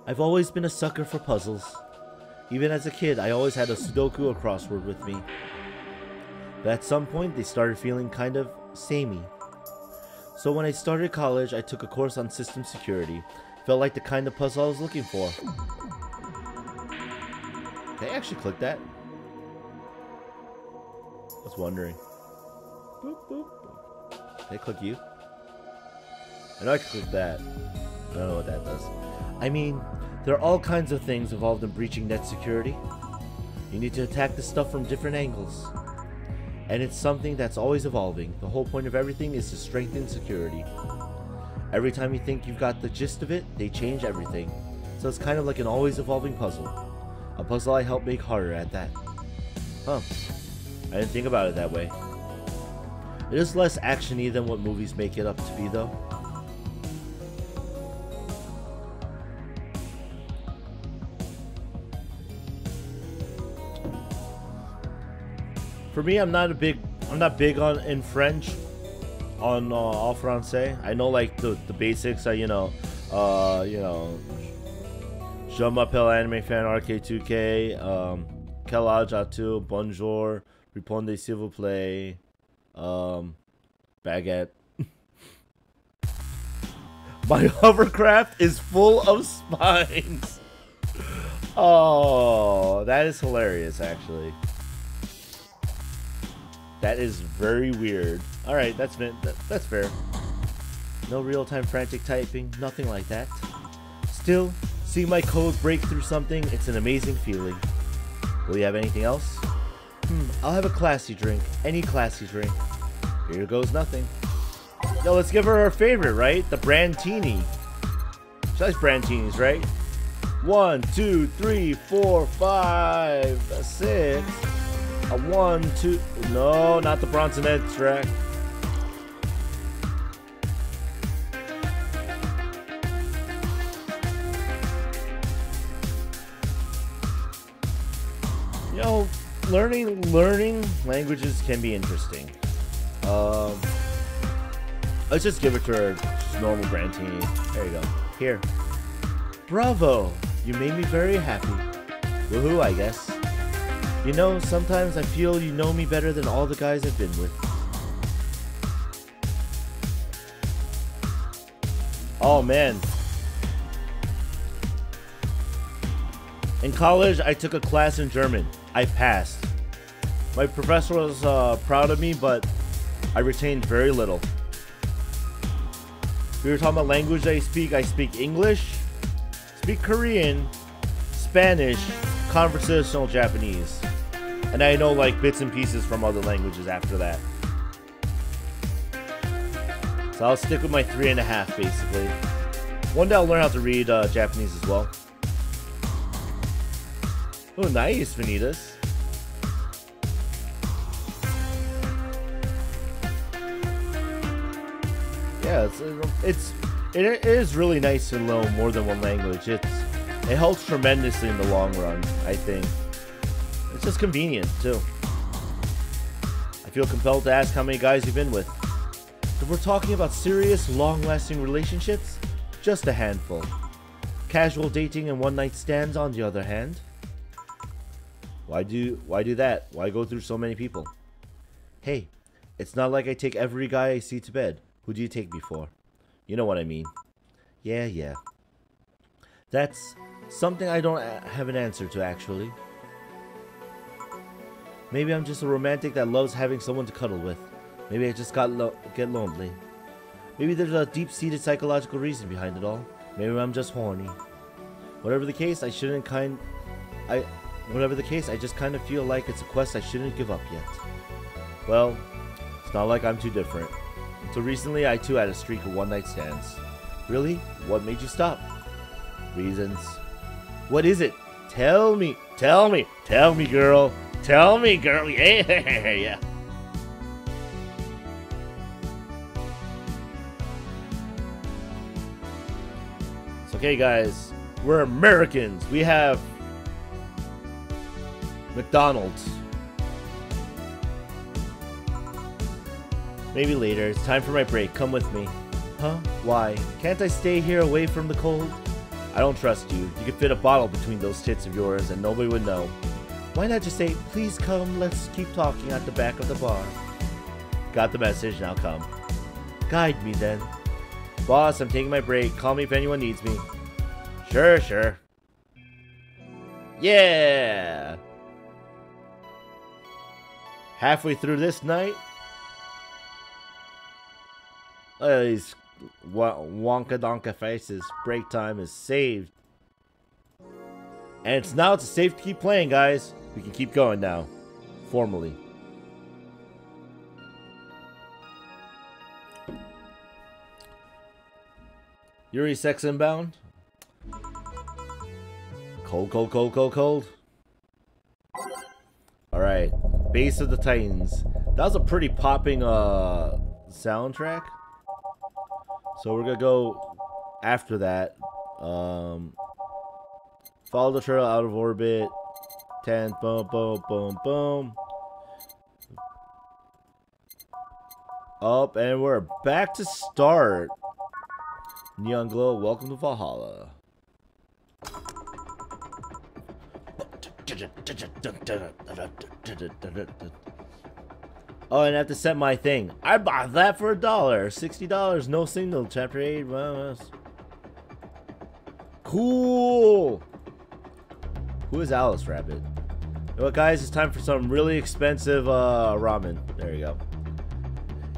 I've always been a sucker for puzzles. Even as a kid, I always had a Sudoku or crossword with me. But at some point, they started feeling kind of samey. So when I started college, I took a course on system security. Felt like the kind of puzzle I was looking for. Can I actually click that? I was wondering. Boop, boop. Can I click you? I know I can click that. I don't know what that does. I mean, there are all kinds of things involved in breaching net security. You need to attack the stuff from different angles. And it's something that's always evolving. The whole point of everything is to strengthen security. Every time you think you've got the gist of it, they change everything. So it's kind of like an always evolving puzzle. A puzzle I help make harder at that. Huh. I didn't think about it that way. It is less action-y than what movies make it up to be, though. For me, I'm not big on in French, on en français. I know like the basics are, je m'appelle animefanrk2k, quel âge as-tu, bonjour, répondez s'il vous plaît, baguette. My hovercraft is full of spines. Oh, that is hilarious, actually. That is very weird. Alright, that's fair. No real-time frantic typing, nothing like that. Still, seeing my code break through something, it's an amazing feeling. Will you have anything else? I'll have a classy drink. Any classy drink. Here goes nothing. Yo, let's give her her favorite, right? The Brandtini. She likes Brandtinis, right? 1, 2, 3, 4, 5, 6. A 1, 2. No, not the Bronson extract. You know, learning languages can be interesting. Let's just give it to her just normal Brandtini. There you go. Here. Bravo! You made me very happy. Woohoo, I guess. You know, sometimes I feel you know me better than all the guys I've been with. Oh, man. In college, I took a class in German. I passed. My professor was proud of me, but I retained very little. We were talking about language I speak English, speak Korean, Spanish, conversational Japanese. And I know like bits and pieces from other languages after that. So I'll stick with my 3.5 basically. One day I'll learn how to read Japanese as well. Oh, nice, Vanitas. Yeah, it is really nice to know more than one language. It helps tremendously in the long run, I think. It's just convenient too. I feel compelled to ask how many guys you've been with. If we're talking about serious, long-lasting relationships, just a handful. Casual dating and one-night stands, on the other hand. Why do that? Why go through so many people? Hey, it's not like I take every guy I see to bed. Who do you take me for? You know what I mean. Yeah. That's something I don't have an answer to, actually. Maybe I'm just a romantic that loves having someone to cuddle with. Maybe I just get lonely. Maybe there's a deep-seated psychological reason behind it all. Maybe I'm just horny. Whatever the case, I just kind of feel like it's a quest I shouldn't give up yet. Well, it's not like I'm too different. Until recently, I too had a streak of one-night stands. Really? What made you stop? Reasons. What is it? Tell me, girl. Tell me, girl. Yeah. It's okay, guys. We're Americans. We have McDonald's. Maybe later. It's time for my break. Come with me. Huh? Why? Can't I stay here away from the cold? I don't trust you. You could fit a bottle between those tits of yours and nobody would know. Why not just say, please come, let's keep talking at the back of the bar. Got the message, now come. Guide me then. Boss, I'm taking my break. Call me if anyone needs me. Sure, sure. Yeah! Halfway through this night, these wonka donka faces. Break time is saved. And it's safe to keep playing, guys. We can keep going now. Formally. Yuri sex inbound. Cold, cold, cold, cold, cold. Alright. Base of the Titans. That was a pretty popping soundtrack. So we're gonna go after that. Follow the trail out of orbit. 10. Boom, boom, boom, boom. Up, and we're back to start. Neon Glow, welcome to Valhalla. Oh, and I have to set my thing. I bought that for $1. $60, no signal. Chapter 8. Cool. Who is Alice Rabbit? You know what, guys? It's time for some really expensive ramen. There you go.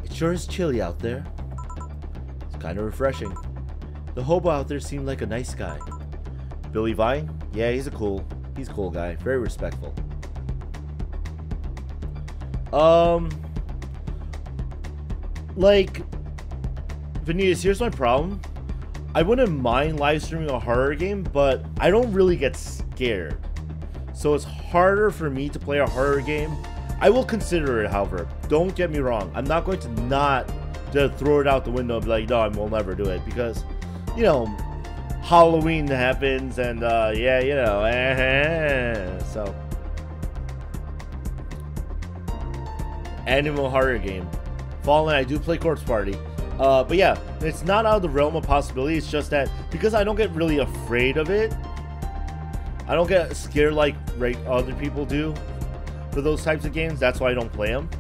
It sure is chilly out there. It's kind of refreshing. The hobo out there seemed like a nice guy. Billy Vine? Yeah, he's a cool guy. Very respectful. Like, Vanitas, here's my problem. I wouldn't mind live streaming a horror game, but I don't really get scared. So it's harder for me to play a horror game. I will consider it, however. Don't get me wrong. I'm not going to not just throw it out the window and be like, no, I will never do it. Because, you know, Halloween happens and, yeah, you know, so. Animal horror game. Fallen, I do play Corpse Party. But yeah, it's not out of the realm of possibility. It's just that because I don't get really afraid of it, I don't get scared like other people do for those types of games. That's why I don't play them.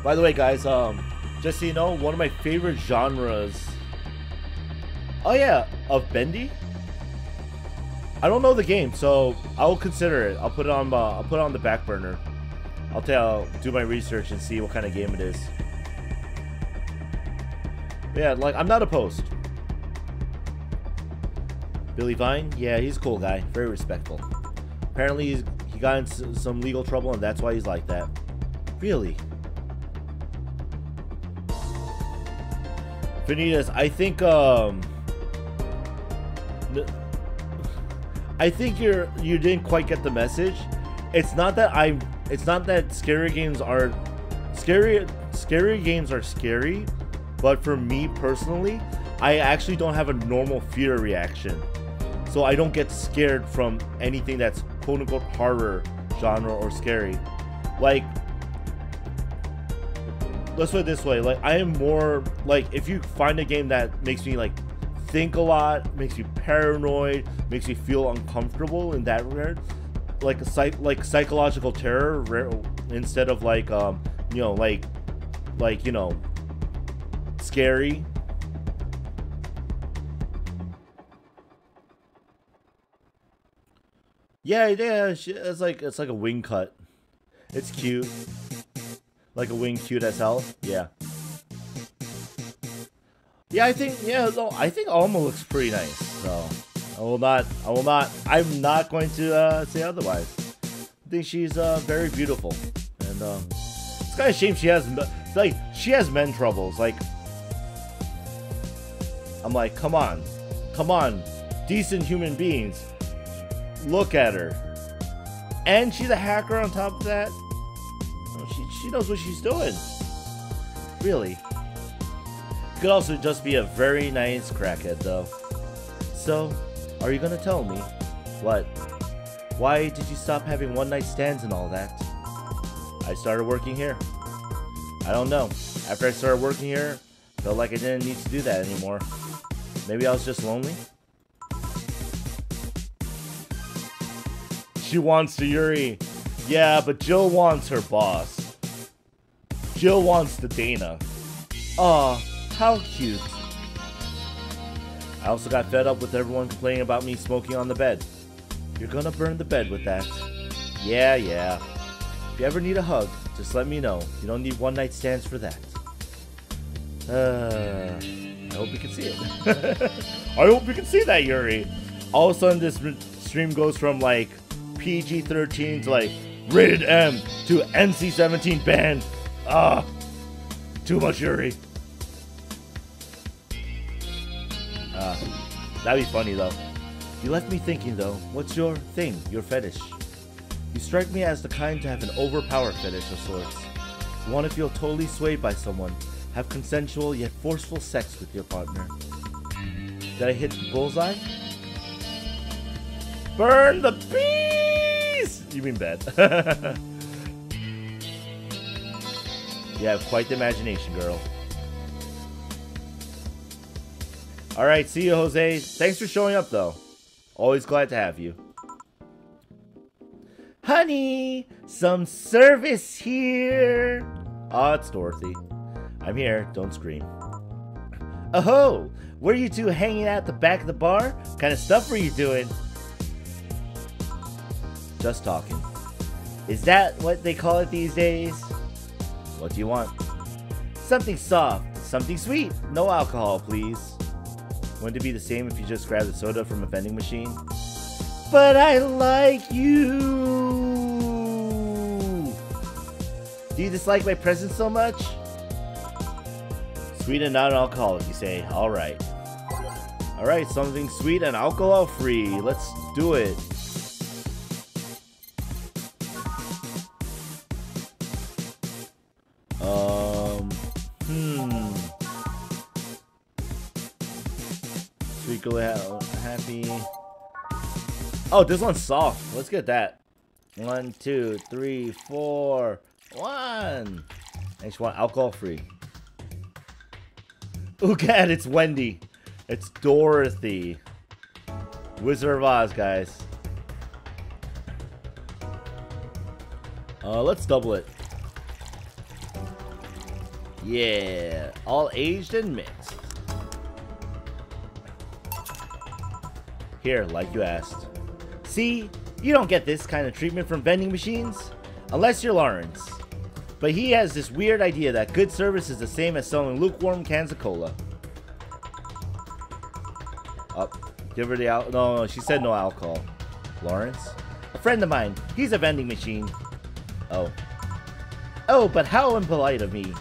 By the way, guys, just so you know, one of my favorite genres. Oh yeah, of Bendy. I don't know the game, so I will consider it. I'll put it on. I'll put it on the back burner. I'll do my research and see what kind of game it is. But yeah, like, I'm not opposed. Billy Vine? Yeah, he's a cool guy. Very respectful. Apparently, he got in some legal trouble, and that's why he's like that. Really? Vanitas, I think you didn't quite get the message. It's not that scary games are scary, but for me personally, I actually don't have a normal fear reaction. So I don't get scared from anything that's quote unquote horror genre or scary. Like, let's put it this way, like, I am more like, if you find a game that makes me like think a lot, makes me paranoid, makes me feel uncomfortable in that regard, like psychological terror instead of like you know, like you know, scary. Yeah, it's like a wing cut. It's cute, like a wing, cute as hell. Yeah. Yeah, I think Alma looks pretty nice. So I'm not going to say otherwise. I think she's very beautiful, and it's kind of a shame she has men troubles. Like, I'm like, come on, decent human beings, look at her, and she's a hacker on top of that. She knows what she's doing. Really. Could also just be a very nice crackhead, though. So, are you gonna tell me? What? Why did you stop having one-night stands and all that? I started working here. I don't know. After I started working here, felt like I didn't need to do that anymore. Maybe I was just lonely? She wants to Yuri. Yeah, but Jill wants her boss. Jill wants the Dana. Aw, how cute. I also got fed up with everyone complaining about me smoking on the bed. You're gonna burn the bed with that. Yeah. If you ever need a hug, just let me know. You don't need one night stands for that. I hope you can see it. I hope you can see that, Yuri. All of a sudden, this stream goes from like PG-13 to like rated M to NC-17 banned. Too much Yuri. That'd be funny though. You left me thinking though, what's your thing, your fetish? You strike me as the kind to have an overpowered fetish of sorts. You want to feel totally swayed by someone, have consensual yet forceful sex with your partner. Did I hit the bullseye? Burn the bees! You mean bed. You have quite the imagination, girl. Alright, see you, Jose. Thanks for showing up, though. Always glad to have you. Honey, some service here. Aw, it's Dorothy. I'm here, don't scream. Oh, were you two hanging out at the back of the bar? What kind of stuff were you doing? Just talking. Is that what they call it these days? What do you want? Something soft, something sweet. No alcohol, please. Wouldn't it be the same if you just grabbed a soda from a vending machine? But I like you! Do you dislike my presence so much? Sweet and non-alcoholic, you say. Alright. Alright, something sweet and alcohol-free. Let's do it. Sweet go happy. Oh, this one's soft. Let's get that. 1, 2, 3, 4, 1. I just want alcohol-free. Oh god, it's Wendy. It's Dorothy. Wizard of Oz, guys. Let's double it. Yeah, all aged and mixed. Here, like you asked. See, you don't get this kind of treatment from vending machines, unless you're Lawrence. But he has this weird idea that good service is the same as selling lukewarm cans of cola. Oh, give her the alcohol. No, she said no alcohol. Lawrence? A friend of mine. He's a vending machine. Oh. Oh, but how impolite of me.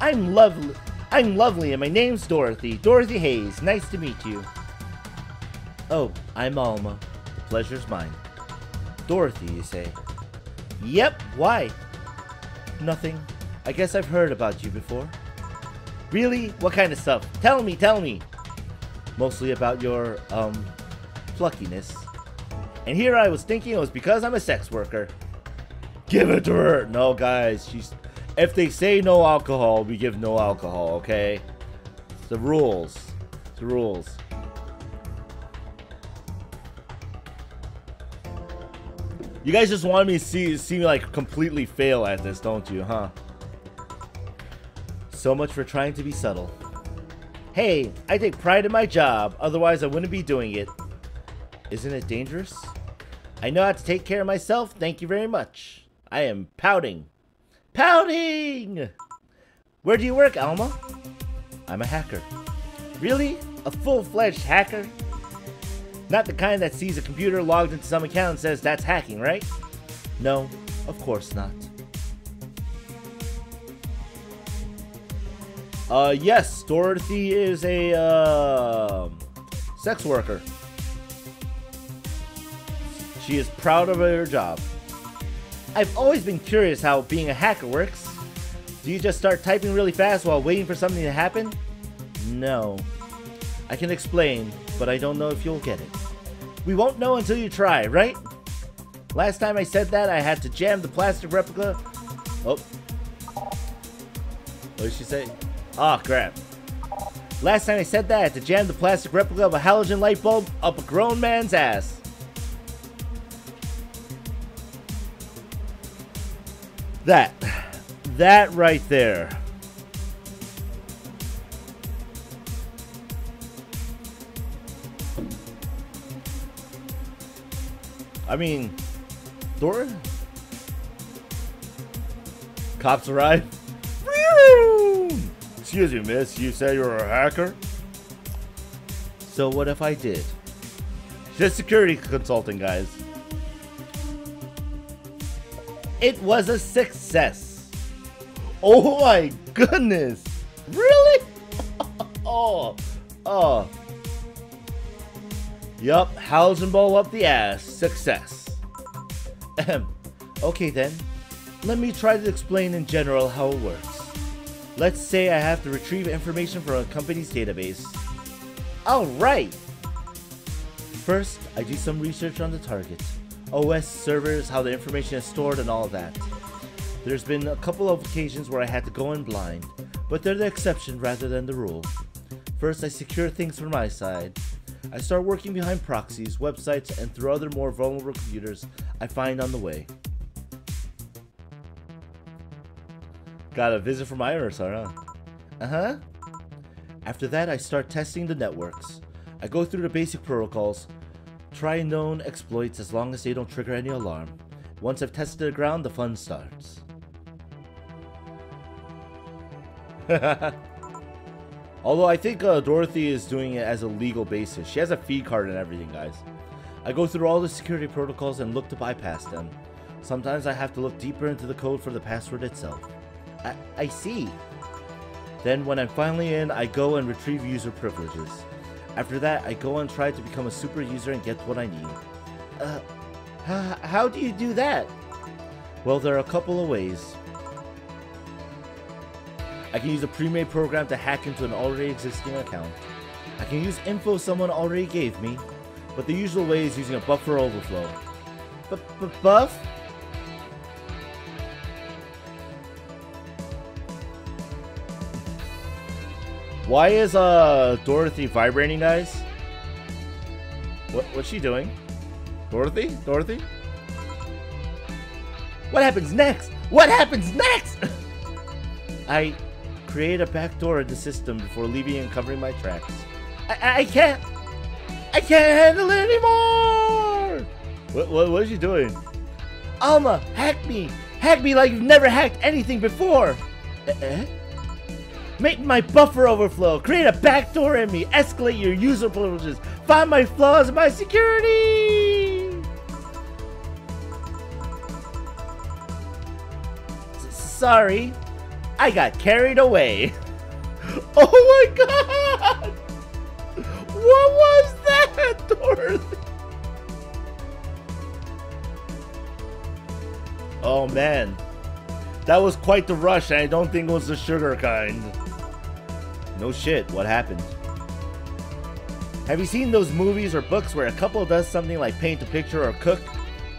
I'm lovely and my name's Dorothy. Dorothy Hayes. Nice to meet you. Oh, I'm Alma. The pleasure's mine. Dorothy, you say? Yep, why? Nothing. I guess I've heard about you before. Really? What kind of stuff? Tell me. Mostly about your, pluckiness. And here I was thinking it was because I'm a sex worker. Give it to her! No, guys, if they say no alcohol, we give no alcohol, okay? It's the rules. It's the rules. You guys just want me to see me like completely fail at this, don't you, huh? So much for trying to be subtle. Hey, I take pride in my job, otherwise I wouldn't be doing it. Isn't it dangerous? I know how to take care of myself, thank you very much. I am pouting. Pouting! Where do you work, Alma? I'm a hacker. Really? A full-fledged hacker? Not the kind that sees a computer logged into some account and says that's hacking, right? No, of course not. Yes, Dorothy is a, sex worker. She is proud of her job. I've always been curious how being a hacker works. Do you just start typing really fast while waiting for something to happen? No. I can explain, but I don't know if you'll get it. We won't know until you try, right? Last time I said that, I had to jam the plastic replica. Oh. What did she say? Ah, crap. Last time I said that, I had to jam the plastic replica of a halogen light bulb up a grown man's ass. That right there. I mean, Dora? Cops arrive. Excuse me, miss. You said you were a hacker? So what if I did? Just security consulting, guys. It was a success. Oh my goodness. Really? Oh. Yup, halogen bulb up the ass. Success. Okay then. Let me try to explain in general how it works. Let's say I have to retrieve information from a company's database. Alright! First, I do some research on the target. OS, servers, how the information is stored, and all of that. There's been a couple of occasions where I had to go in blind, but they're the exception rather than the rule. First, I secure things from my side. I start working behind proxies, websites, and through other more vulnerable computers I find on the way. Got a visit from Iris, huh? Uh-huh. After that, I start testing the networks. I go through the basic protocols, try known exploits as long as they don't trigger any alarm. Once I've tested the ground, the fun starts. Although I think Dorothy is doing it as a legal basis. She has a feed card and everything, guys. I go through all the security protocols and look to bypass them. Sometimes I have to look deeper into the code for the password itself. I see. Then when I'm finally in, I go and retrieve user privileges. After that, I go and try to become a super user and get what I need. How do you do that? Well, there are a couple of ways. I can use a pre-made program to hack into an already existing account. I can use info someone already gave me, but the usual way is using a buffer overflow. Buff? Why is Dorothy vibrating, guys? What's she doing? Dorothy? What happens next? What happens next? I create a backdoor in the system before leaving and covering my tracks. I can't handle it anymore. What is she doing? Alma, hack me like you've never hacked anything before. Make my buffer overflow, create a backdoor in me, escalate your user privileges, find my flaws in my security! Sorry, I got carried away. Oh my god! What was that, Dorothy? Oh man, that was quite the rush, and I don't think it was the sugar kind. No shit, what happened? Have you seen those movies or books where a couple does something like paint a picture or cook,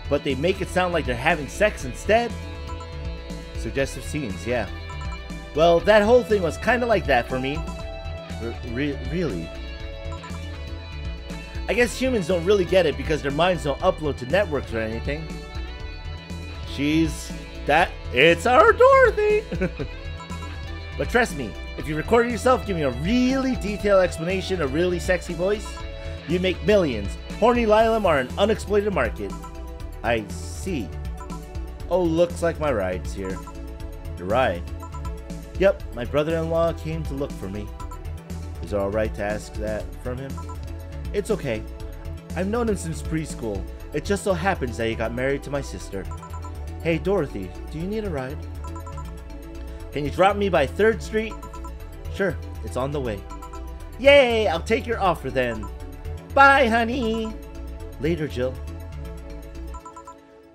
but they make it sound like they're having sex instead? Suggestive scenes, yeah. Well, that whole thing was kinda like that for me. Really? I guess humans don't really get it because their minds don't upload to networks or anything. It's our Dorothy! But trust me, if you recorded yourself giving a really detailed explanation, a really sexy voice, you'd make millions. Horny Lilam are an unexploited market. I see. Oh, looks like my ride's here. Your ride? Yep, my brother-in-law came to look for me. Is it alright to ask that from him? It's okay. I've known him since preschool. It just so happens that he got married to my sister. Hey Dorothy, do you need a ride? Can you drop me by 3rd Street? Sure, it's on the way. Yay, I'll take your offer then. Bye, honey. Later, Jill.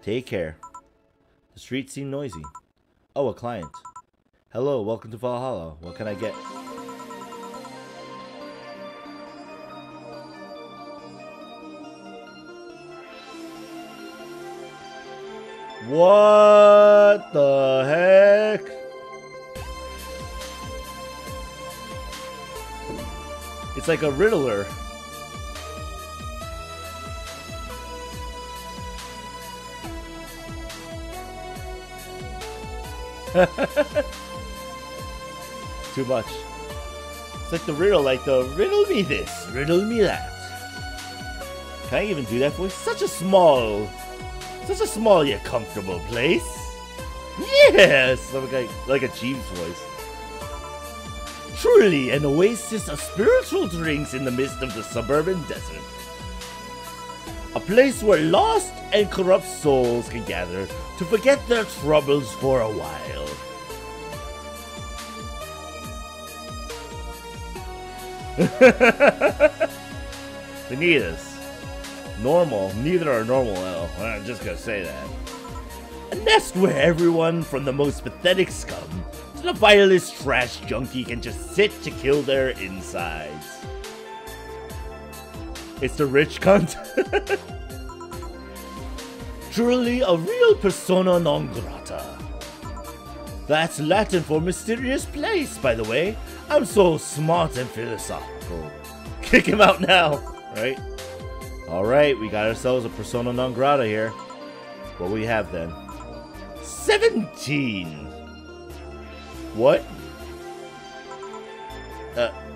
Take care. The streets seem noisy. Oh, a client. Hello, welcome to Valhalla. What can I get? What the heck? It's like a Riddler. Too much. It's like the riddle, riddle me this, riddle me that. Can I even do that voice? Such a small yet comfortable place. Yes! Like a Jeeves voice. Truly an oasis of spiritual drinks in the midst of the suburban desert. A place where lost and corrupt souls can gather to forget their troubles for a while. They need us. Normal. Neither are normal now. I'm just gonna say that. A nest where everyone from the most pathetic scum to the vilest trash junkie can just sit to kill their insides. It's the rich cunt. Truly a real persona non grata. That's Latin for mysterious place, by the way. I'm so smart and philosophical. Kick him out now, right? Alright, we got ourselves a persona non grata here. What we have then? 17! What?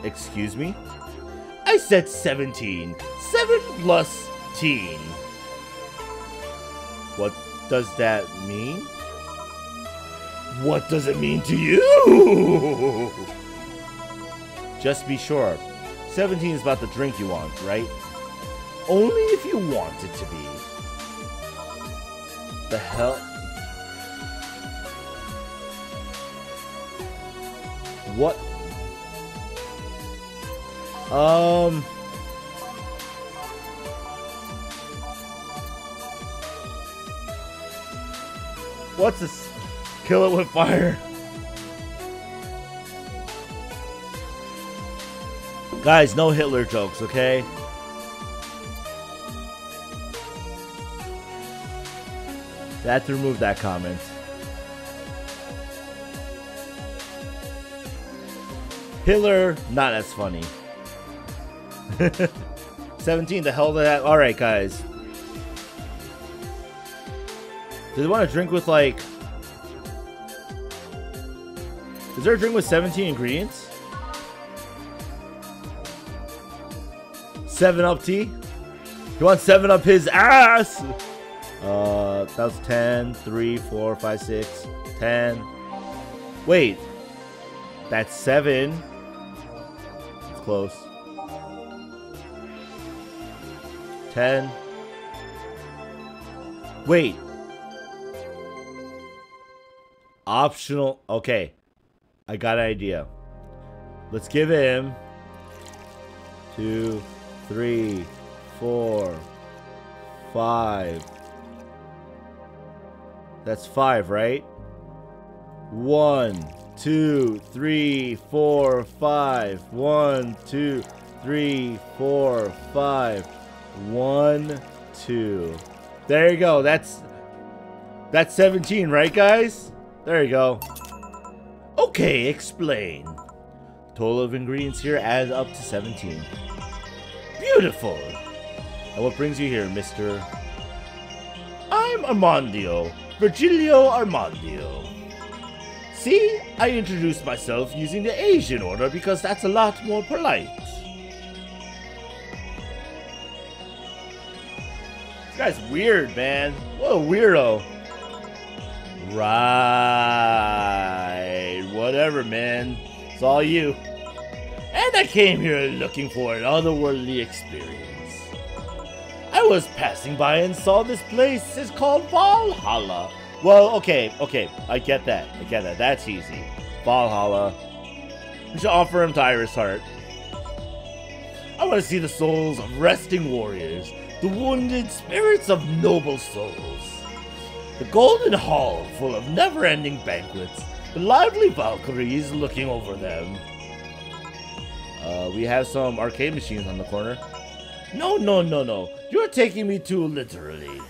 Excuse me? I said 17. 7 plus teen. What does that mean? What does it mean to you? Just be sure. 17 is about the drink you want, right? Only if you want it to be. The hell? What? What's this? Kill it with fire. Guys, no Hitler jokes, okay? I had to remove that comment. Hitler, not as funny. 17, the hell did that? Alright, guys. Do they want to drink with, like... Is there a drink with 17 ingredients? 7-Up tea? He wants 7-Up his ass! That was 10, 3, 4, 5, 6, 10. Wait. That's 7. It's close. 10. Wait. Optional. Okay. I got an idea. Let's give him 2, 3, 4, 5. That's 5, right? 1, 2, 3, 4, 5. 1, 2, 3, 4, 5. 1, 2. There you go. That's 17, right, guys? There you go. Okay, explain. Total of ingredients here adds up to 17. Beautiful. And what brings you here, mister? I'm Armandio. Virgilio Armandio. See, I introduced myself using the Asian order because that's a lot more polite. This guy's weird, man. What a weirdo. Right. Whatever, man. It's all you. And I came here looking for an otherworldly experience. I was passing by and saw this place is called Valhalla. Well, okay. I get that. That's easy. Valhalla. We should offer him to Iris Heart. I want to see the souls of resting warriors, the wounded spirits of noble souls. The golden hall full of never-ending banquets, the lively Valkyries looking over them. We have some arcade machines on the corner. No. You're taking me too literally.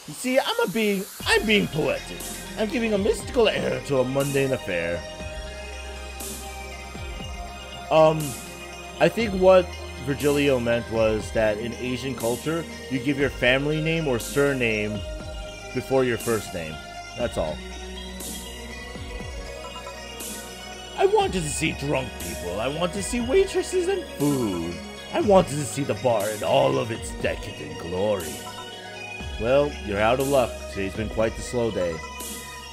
You see, I'm being poetic. I'm giving a mystical air to a mundane affair. I think what Virgilio meant was that in Asian culture, you give your family name or surname before your first name. That's all. I wanted to see drunk people. I wanted to see waitresses and food. I wanted to see the bar in all of its decadent glory. Well, you're out of luck. Today's been quite the slow day.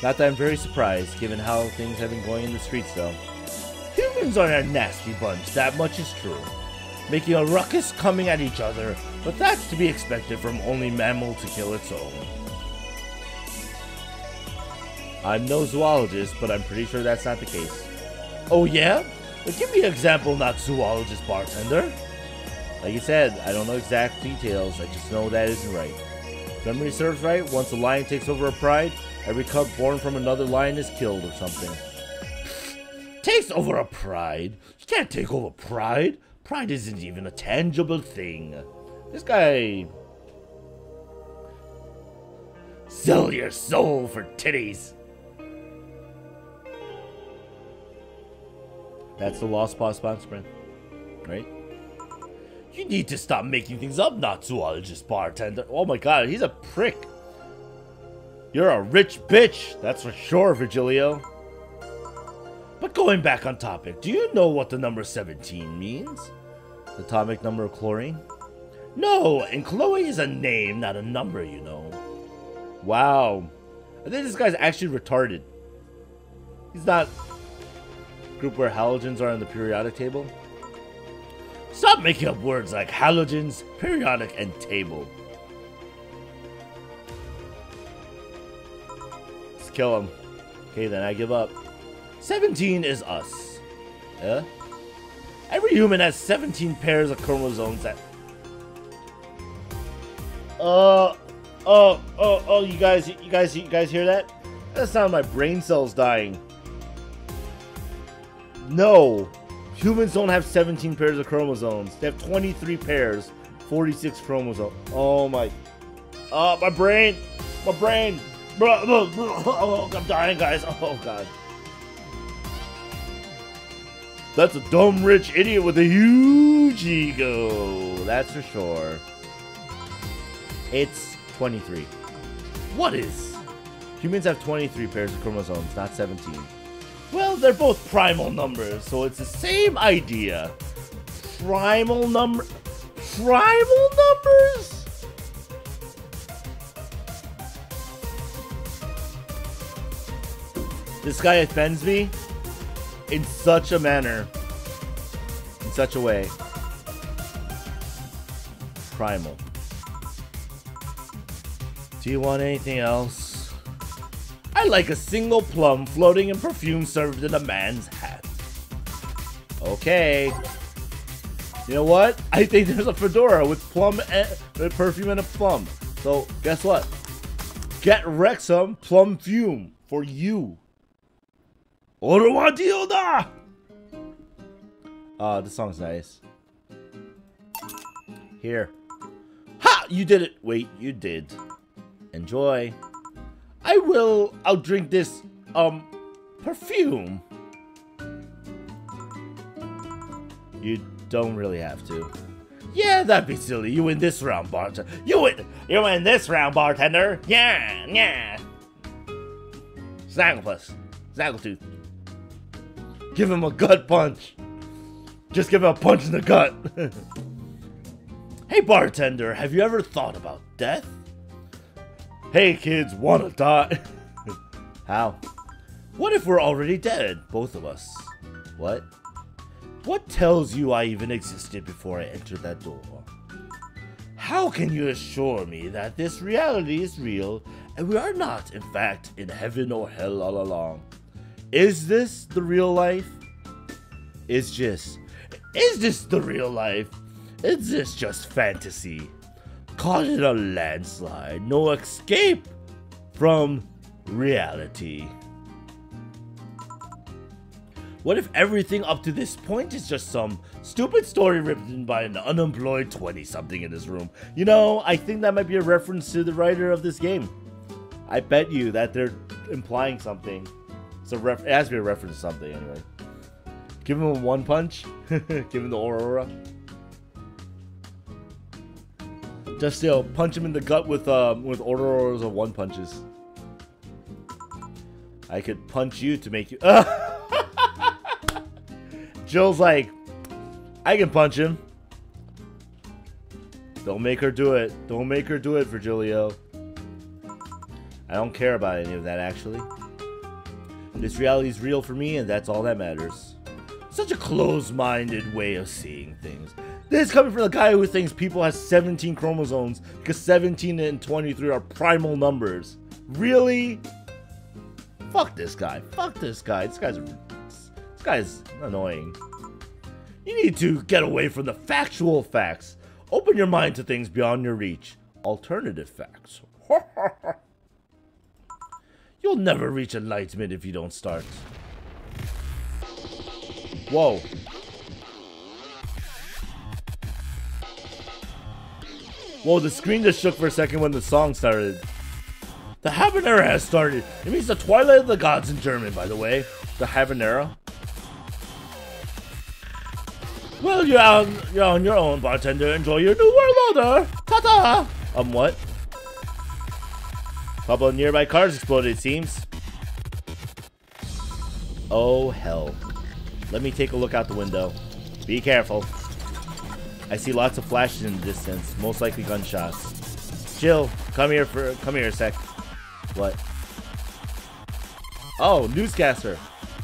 Not that I'm very surprised, given how things have been going in the streets, though. Humans are a nasty bunch, that much is true. Making a ruckus coming at each other, but that's to be expected from only mammal to kill its own. I'm no zoologist, but I'm pretty sure that's not the case. Oh yeah? But give me an example, not zoologist bartender. Like you said, I don't know exact details, I just know that isn't right. If memory serves right, once a lion takes over a pride, every cub born from another lion is killed or something. Takes over a pride? You can't take over pride. Pride isn't even a tangible thing. This guy... Sell your soul for titties. That's the Lost Paw spokesman, right? You need to stop making things up, not zoologist bartender. Oh my god, he's a prick. You're a rich bitch, that's for sure, Virgilio. But going back on topic, do you know what the number 17 means? The atomic number of chlorine? No, and Chloe is a name, not a number, you know. Wow. I think this guy's actually retarded. He's not... Group where halogens are on the periodic table? Stop making up words like halogens, periodic, and table. Let's kill him. Okay, then I give up. 17 is us. Yeah? Every human has 17 pairs of chromosomes that... you guys hear that? That sounds like my brain cells dying. No, humans don't have 17 pairs of chromosomes. They have 23 pairs, 46 chromosomes. Oh my brain. Oh, I'm dying, guys. Oh god. That's a dumb rich idiot with a huge ego. That's for sure. It's 23. What is? Humans have 23 pairs of chromosomes, not 17. Well, they're both primal numbers, so it's the same idea. Primal numbers? This guy offends me in such a manner. In such a way. Primal. Do you want anything else? I like a single plum floating in perfume served in a man's hat. Okay. You know what? I think there's a fedora with plum and perfume and a plum. So guess what? Get Wrexham plum fume for you. Oruwadioda! This song's nice. Here. Ha! You did it. Wait, you did. Enjoy. I'll drink this, perfume. You don't really have to. Yeah, that'd be silly. You win this round, bartender. You win this round, bartender. Yeah. Snagglepuss. Snaggletooth. Give him a gut punch. Just give him a punch in the gut. Hey, bartender, have you ever thought about death? Hey, kids, wanna die? How? What if we're already dead, both of us? What? What tells you I even existed before I entered that door? How can you assure me that this reality is real and we are not, in fact, in heaven or hell all along? Is this the real life? Is this the real life? Is this just fantasy? Caught in a landslide, no escape from reality. What if everything up to this point is just some stupid story written by an unemployed 20-something in this room? You know, I think that might be a reference to the writer of this game. I bet you that they're implying something. It has to be a reference to something anyway. Give him a one punch. Give him the aurora. Just, you know, punch him in the gut with orders of one punches. I could punch you to make you... Jill's like, I can punch him. Don't make her do it. Don't make her do it, Virgilio. I don't care about any of that, actually. This reality is real for me, and that's all that matters. Such a closed-minded way of seeing things. This is coming from the guy who thinks people have 17 chromosomes because 17 and 23 are primal numbers. Really? Fuck this guy. Fuck this guy. This guy's annoying. You need to get away from the factual facts. Open your mind to things beyond your reach. Alternative facts. You'll never reach enlightenment if you don't start. Whoa. Whoa, the screen just shook for a second when the song started. The habanera has started. It means the twilight of the gods in German, by the way. The habanera. Well, you're on your own, bartender. Enjoy your new world order. Ta-ta! What? A couple of nearby cars exploded, it seems. Oh, hell. Let me take a look out the window. Be careful. I see lots of flashes in the distance, most likely gunshots. Jill, come here a sec. What? Oh, newscaster.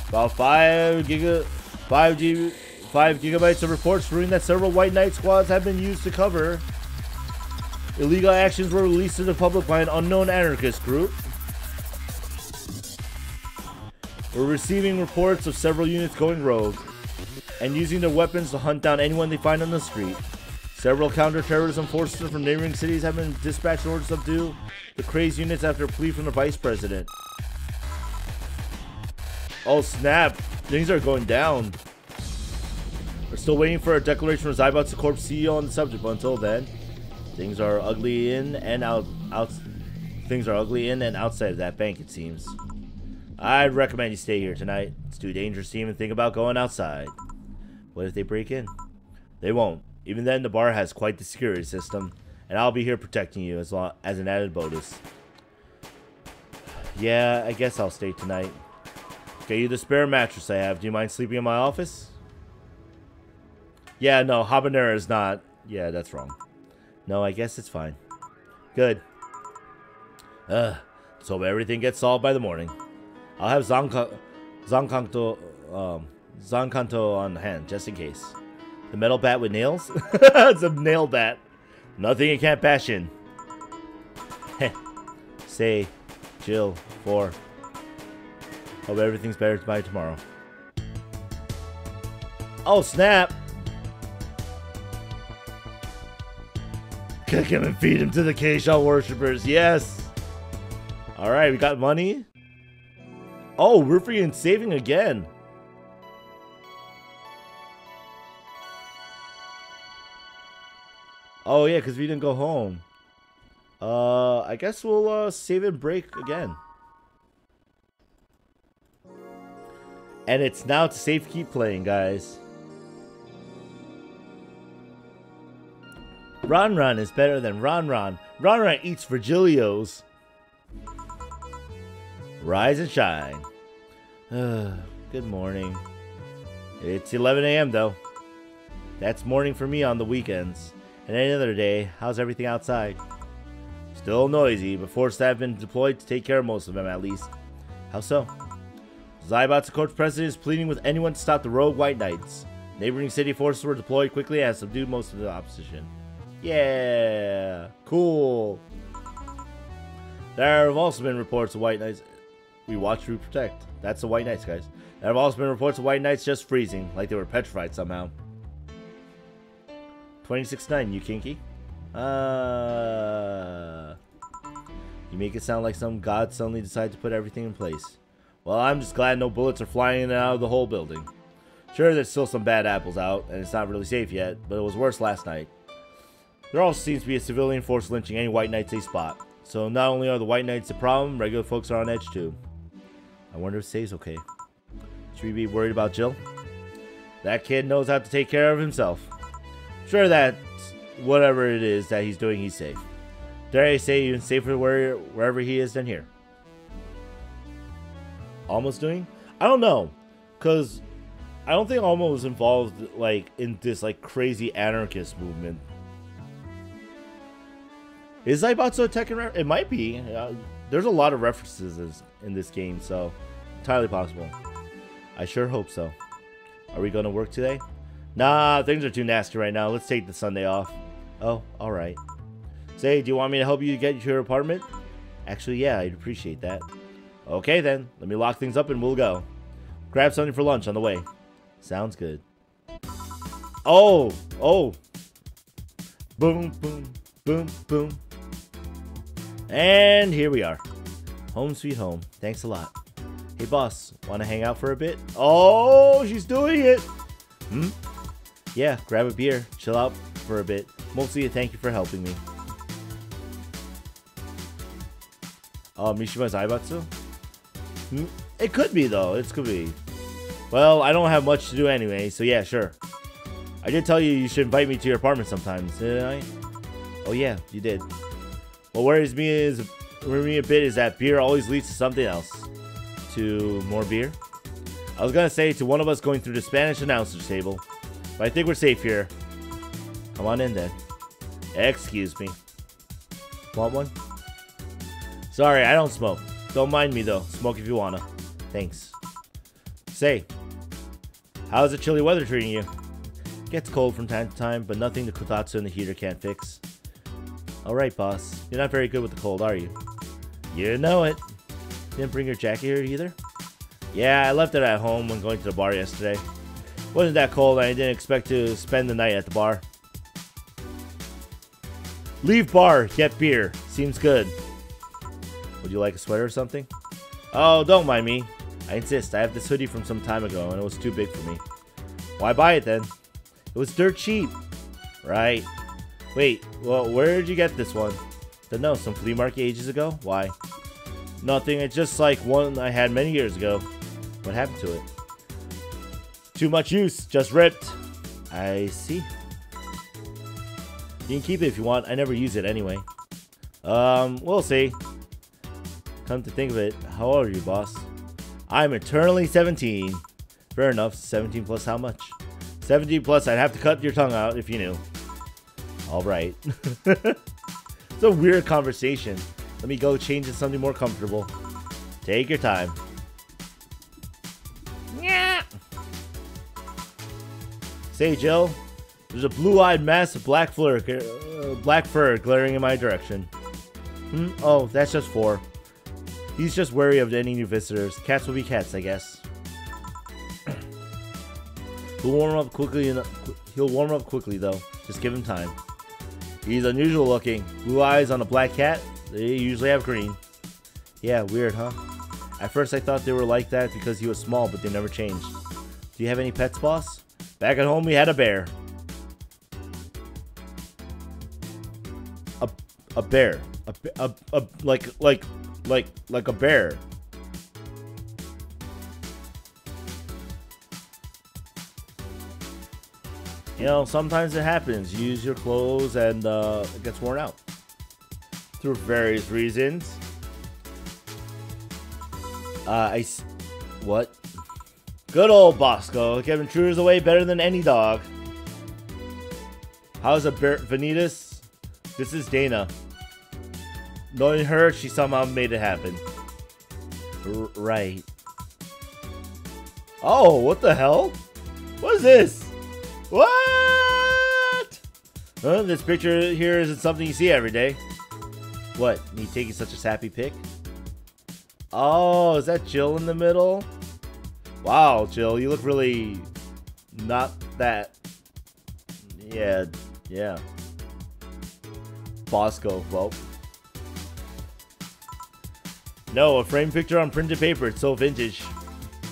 About 5 gigabytes of reports proving that several White Knight squads have been used to cover. Illegal actions were released to the public by an unknown anarchist group. We're receiving reports of several units going rogue and using their weapons to hunt down anyone they find on the street. Several counter-terrorism forces from neighboring cities have been dispatched in order to subdue the crazed units after a plea from the vice president. Oh snap, things are going down. We're still waiting for a declaration from Cyberpunk Corp CEO on the subject, but until then, things are ugly in and things are ugly in and outside of that bank, it seems. I'd recommend you stay here tonight. It's too dangerous to even think about going outside. What if they break in? They won't. Even then, the bar has quite the security system, and I'll be here protecting you as an added bonus. Yeah, I guess I'll stay tonight. Get you the spare mattress I have. Do you mind sleeping in my office? Yeah, no, habanera is not. Yeah, that's wrong. No, I guess it's fine. Good. Let's hope everything gets solved by the morning. I'll have Zankanto on hand, just in case. The metal bat with nails? It's a nail bat. Nothing it can't bash in. Heh. Say, Jill, 4. Hope everything's better by tomorrow. Oh, snap! Kick him and feed him to the K-Shell worshippers. Yes! Alright, we got money. Oh, we're freaking saving again. Oh, yeah, because we didn't go home. I guess we'll save and break again. And it's now to save keep playing, guys. Ron Ron is better than Ron Ron. Ron Ron eats Virgilios. Rise and shine. Good morning. It's 11 a.m. though. That's morning for me on the weekends. And any other day, how's everything outside? Still noisy, but forces have been deployed to take care of most of them at least. How so? Zybot's court president is pleading with anyone to stop the rogue White Knights. Neighboring city forces were deployed quickly and subdued most of the opposition. Yeah, cool. There have also been reports of White Knights. We watch, we protect. That's the White Knights, guys. There have also been reports of White Knights just freezing, like they were petrified somehow. 26-9, you kinky? You make it sound like some god suddenly decided to put everything in place. Well, I'm just glad no bullets are flying in and out of the whole building. Sure, there's still some bad apples out, and it's not really safe yet, but it was worse last night. There also seems to be a civilian force lynching any White Knights they spot. So not only are the White Knights a problem, regular folks are on edge too. I wonder if Say's okay. Should we be worried about Jill? That kid knows how to take care of himself. Sure, whatever it is that he's doing, he's safe. Dare I say even safer wherever he is than here. Almost doing? I don't know, because I don't think Almo was involved like in this like crazy anarchist movement. Is Zaibatsu a Tekken? It might be. There's a lot of references in this game, so entirely possible. I sure hope so. Are we gonna work today? Nah, things are too nasty right now. Let's take the Sunday off. Oh, alright. Say, do you want me to help you get to your apartment? Actually, yeah, I'd appreciate that. Okay then, let me lock things up and we'll go. Grab something for lunch on the way. Sounds good. Oh! Boom, boom, boom, boom. And here we are. Home sweet home. Thanks a lot. Hey boss, wanna hang out for a bit? Oh, she's doing it! Hmm? Yeah, grab a beer, chill out for a bit. Mostly a thank you for helping me. Mishima's Zaibatsu? It could be though, it could be. Well, I don't have much to do anyway, so yeah, sure. I did tell you should invite me to your apartment sometimes, didn't I? Oh yeah, you did. What worries me a bit is that beer always leads to something else. To more beer? I was gonna say to one of us going through the Spanish announcer's table, but I think we're safe here. Come on in then. Excuse me. Want one? Sorry, I don't smoke. Don't mind me though. Smoke if you wanna. Thanks. Say, how's the chilly weather treating you? Gets cold from time to time, but nothing the kotatsu and the heater can't fix. Alright, boss. You're not very good with the cold, are you? You know it. Didn't bring your jacket here either? Yeah, I left it at home when going to the bar yesterday. Wasn't that cold and I didn't expect to spend the night at the bar. Leave bar, get beer. Seems good. Would you like a sweater or something? Oh, don't mind me. I insist. I have this hoodie from some time ago and it was too big for me. Why buy it then? It was dirt cheap. Right. Wait, well, where did you get this one? Don't know, some flea market ages ago? Why? Nothing, it's just like one I had many years ago. What happened to it? Too much use, just ripped. I see. You can keep it if you want, I never use it anyway. We'll see. Come to think of it, how old are you, boss? I'm eternally 17. Fair enough, 17 plus how much? 17 plus, I'd have to cut your tongue out if you knew. Alright. It's a weird conversation. Let me go change into something more comfortable. Take your time. Yeah. Say, Jill, there's a blue-eyed mass of black fur glaring in my direction. Oh, that's just 4. He's just wary of any new visitors. Cats will be cats, I guess. He'll warm up quickly. He'll warm up quickly, though. Just give him time. He's unusual looking. Blue eyes on a black cat. They usually have green. Yeah, weird, huh? At first I thought they were like that because he was small, but they never changed. Do you have any pets, boss? Back at home we had a bear. A bear. Like a bear. You know, sometimes it happens. You use your clothes and it gets worn out. Through various reasons. What? Good old Bosco. Kept intruders away better than any dog. How's a Vanitas? This is Dana. Knowing her, she somehow made it happen. Right. Oh, what the hell? What is this? What? This picture here isn't something you see every day. What? Me taking such a sappy pic? Oh, is that Jill in the middle? Wow, Jill, you look really not that. Yeah. Bosco, well. No, a framed picture on printed paper. It's so vintage.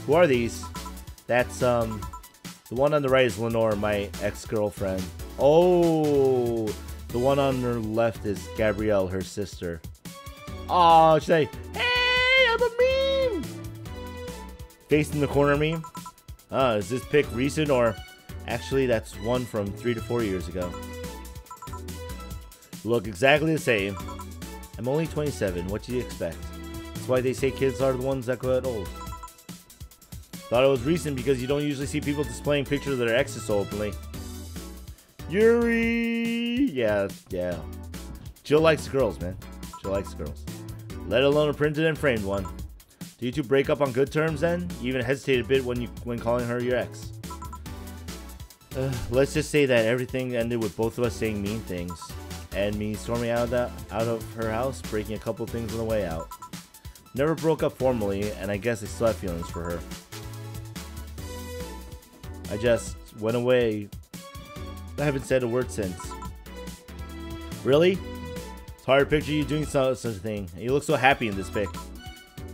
Who are these? That's, the one on the right is Lenore, my ex-girlfriend. Oh, the one on her left is Gabrielle, her sister. Oh, she's like, hey, I'm a meme! Face in the corner meme? Is this pic recent or... Actually, that's one from 3 to 4 years ago. Look exactly the same. I'm only 27. What do you expect? That's why they say kids are the ones that go out old. Thought it was recent because you don't usually see people displaying pictures of their exes so openly. Yuri! Yeah. Jill likes girls, man. Jill likes girls. Let alone a printed and framed one. Do you two break up on good terms then? You even hesitate a bit when calling her your ex. Let's just say that everything ended with both of us saying mean things. And me storming out of her house, breaking a couple things on the way out. Never broke up formally, and I guess I still have feelings for her. I just went away. I haven't said a word since. Really? It's hard to picture you doing such a thing. And you look so happy in this pic.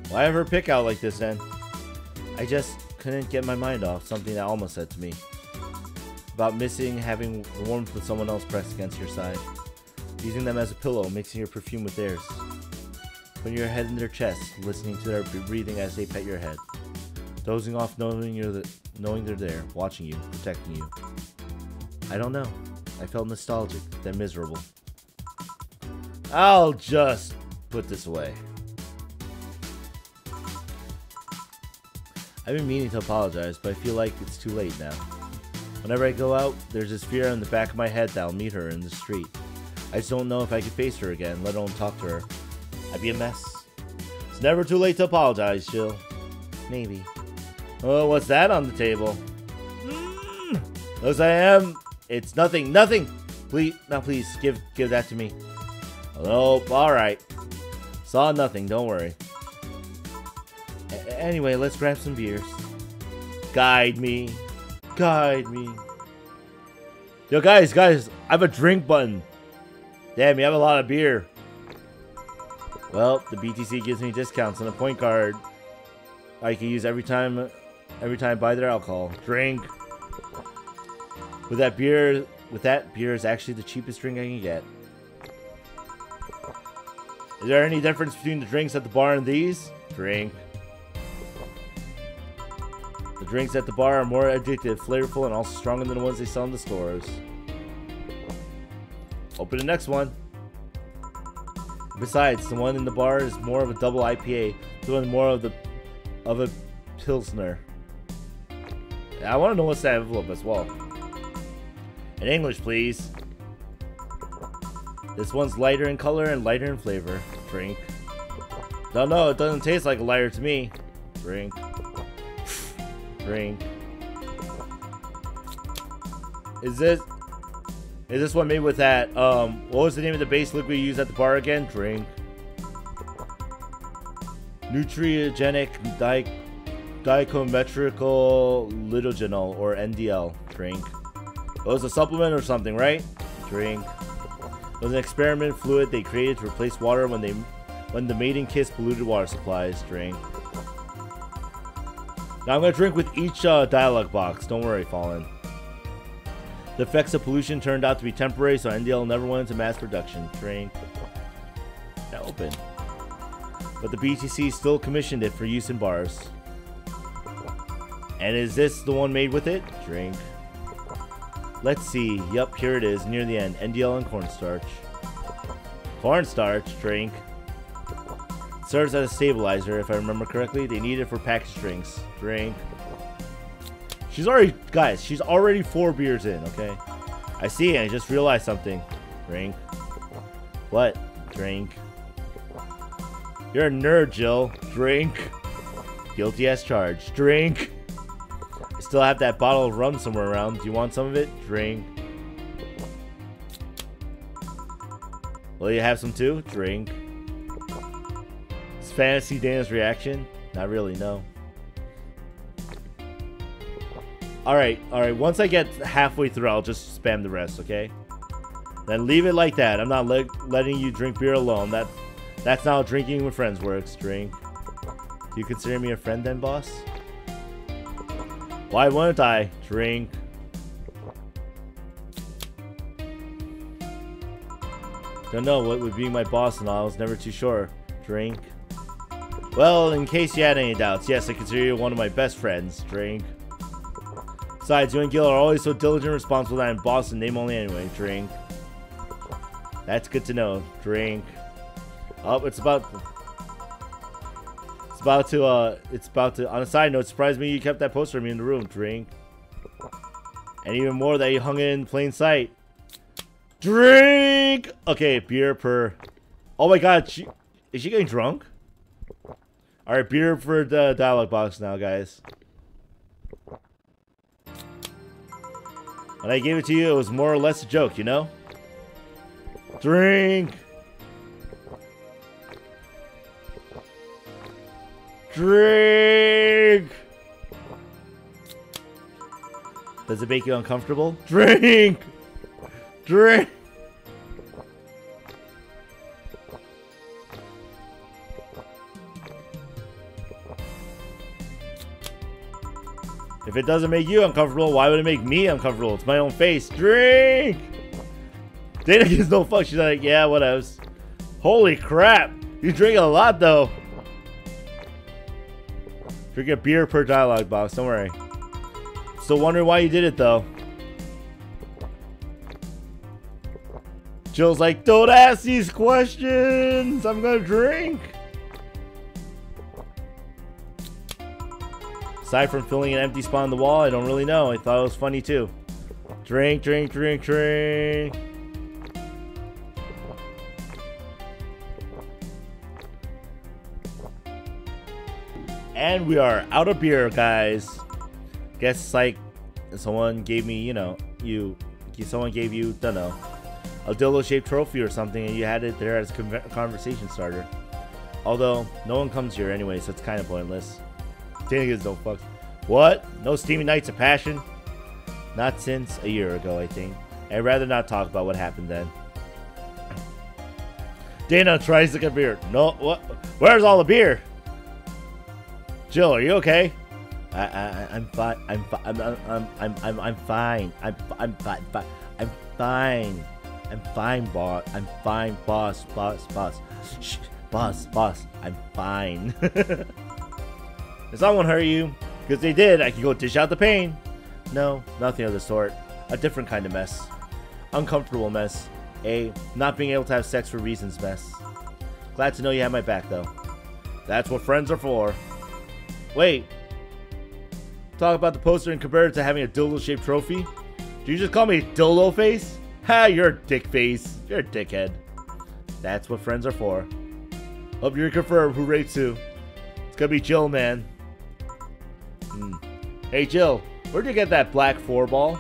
Why have her pic out like this then? I just couldn't get my mind off something that Alma said to me. About missing having the warmth of someone else pressed against your side. Using them as a pillow, mixing your perfume with theirs. Putting your head in their chest, listening to their breathing as they pet your head. Dozing off knowing they're there, watching you, protecting you. I don't know. I felt nostalgic, then miserable. I'll just put this away. I've been meaning to apologize, but I feel like it's too late now. Whenever I go out, there's this fear in the back of my head that I'll meet her in the street. I just don't know if I could face her again, let alone talk to her. I'd be a mess. It's never too late to apologize, Jill. Maybe. Oh, what's that on the table? As I am. It's nothing. Please, now please, give that to me. Nope, alright. Saw nothing, don't worry. Anyway, let's grab some beers. Guide me. Yo, guys, I have a drink button. Damn, you have a lot of beer. Well, the BTC gives me discounts on a point card I can use every time I buy their alcohol. Drink. With that beer is actually the cheapest drink I can get. Is there any difference between the drinks at the bar and these? Drink. The drinks at the bar are more addictive, flavorful, and also stronger than the ones they sell in the stores. Open the next one. Besides, the one in the bar is more of a double IPA, the one more of a Pilsner. I want to know what's that envelope as well. In English, please. This one's lighter in color and lighter in flavor. Drink. No, it doesn't taste like a lighter to me. Drink. Drink. Is this one made with that, what was the name of the base liquid you used at the bar again? Drink. Nutriogenic dichometrical lidogenol, or NDL. Drink. It was a supplement or something, right? Drink. It was an experiment fluid they created to replace water when the mating kiss polluted water supplies. Drink. Now I'm gonna drink with each dialogue box. Don't worry, Fallen. The effects of pollution turned out to be temporary, so NDL never went into mass production. Drink. Now open. But the BTC still commissioned it for use in bars. And is this the one made with it? Drink. Let's see. Yup, here it is, near the end. NDL and cornstarch. Cornstarch? Drink. It serves as a stabilizer, if I remember correctly. They need it for packaged drinks. Drink. She's already 4 beers in, okay? I see, I just realized something. Drink. What? Drink. You're a nerd, Jill. Drink. Guilty as charged. Drink. I still have that bottle of rum somewhere around. Do you want some of it? Drink. Will you have some too? Drink. Is Fantasy Dana's reaction? Not really, no. Alright. Once I get halfway through, I'll just spam the rest, okay? Then leave it like that. I'm not letting you drink beer alone. That's not how drinking with friends works. Drink. Do you consider me a friend then, boss? Why wouldn't I? Drink. Don't know what would be my boss and all. I was never too sure. Drink. Well, in case you had any doubts, yes, I consider you one of my best friends. Drink. Besides, you and Gil are always so diligent and responsible that I'm boss in name only anyway. Drink. That's good to know. Drink. Oh, it's about to, on a side note, surprised me you kept that poster of me in the room. Drink. And even more that you hung it in plain sight. Drink! Okay, beer per... Oh my god, is she getting drunk? Alright, beer for the dialogue box now, guys. When I gave it to you, it was more or less a joke, you know? Drink! Drink! Does it make you uncomfortable? Drink! Drink! If it doesn't make you uncomfortable, why would it make me uncomfortable? It's my own face. Drink! Dana gives no fuck. She's like, yeah, whatever. Holy crap. You drink a lot, though. Drink a beer per dialogue box. Don't worry. Still wondering why you did it, though. Jill's like, don't ask these questions. I'm gonna drink. Aside from filling an empty spot on the wall, I don't really know. I thought it was funny too. Drink, drink, drink, drink. And we are out of beer, guys. Guess it's like someone gave me, you know, someone gave you, don't know, a dildo-shaped trophy or something, and you had it there as a conversation starter. Although no one comes here anyway, so it's kind of pointless. Dana gives no fucks. What? No steamy nights of passion? Not since a year ago, I think. I'd rather not talk about what happened then. Dana tries to get beer. No, what? Where's all the beer? Jill, are you okay? I'm fine. I'm fine. I'm fine. I'm fine. I'm fine, boss. I'm fine, boss. Shh, boss. I'm fine. If someone hurt you, because they did, I can go dish out the pain. No, nothing of the sort. A different kind of mess. Uncomfortable mess. A not being able to have sex for reasons mess. Glad to know you have my back, though. That's what friends are for. Wait. Talk about the poster and compare it to having a dildo-shaped trophy? Do you just call me dildo face? Ha, you're a dick face. You're a dickhead. That's what friends are for. Hope you're confirmed who raped who. It's gonna be Jill, man. Hey Jill, where'd you get that black 4-ball?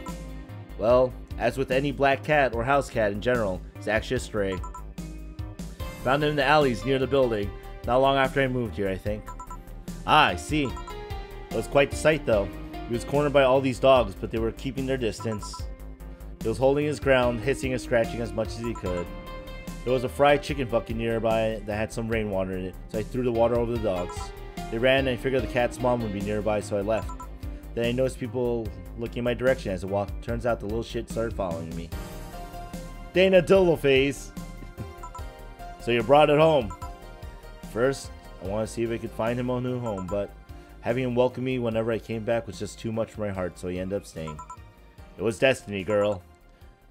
Well, as with any black cat or house cat in general, it's actually a stray. Found him in the alleys near the building, not long after I moved here, I think. Ah, I see. It was quite the sight, though. He was cornered by all these dogs, but they were keeping their distance. He was holding his ground, hissing and scratching as much as he could. There was a fried chicken bucket nearby that had some rainwater in it, so I threw the water over the dogs. They ran, and I figured the cat's mom would be nearby, so I left. Then I noticed people looking in my direction as I walked. Turns out the little shit started following me. Dana dildo face. So you brought it home. First, I want to see if I could find him a new home, but having him welcome me whenever I came back was just too much for my heart, so he ended up staying. It was destiny, girl.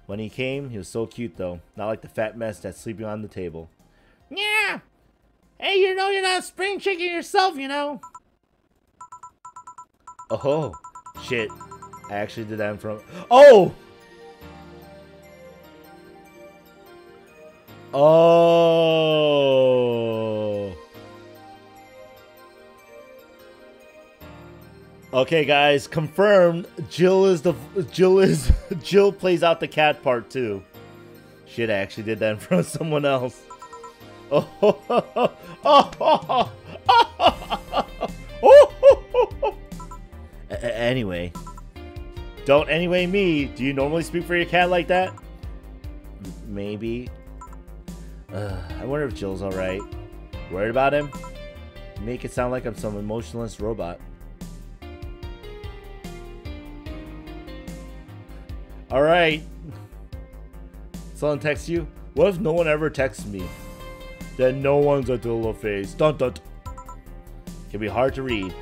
When he came, he was so cute, though. Not like the fat mess that's sleeping on the table. Yeah! Hey, you know you're not a spring chicken yourself, you know? Oh, shit. I actually did that in front of... Oh! Oh! Okay, guys, confirmed. Jill plays out the cat part too. Shit, I actually did that in front of someone else. Oh, anyway, don't anyway me. Do you normally speak for your cat like that? Maybe. I wonder if Jill's all right. Worried about him? Make it sound like I'm some emotionless robot. Alright. Someone texts you? What if no one ever texts me? Then no one's a dildo face. Dun dun. Can be hard to read.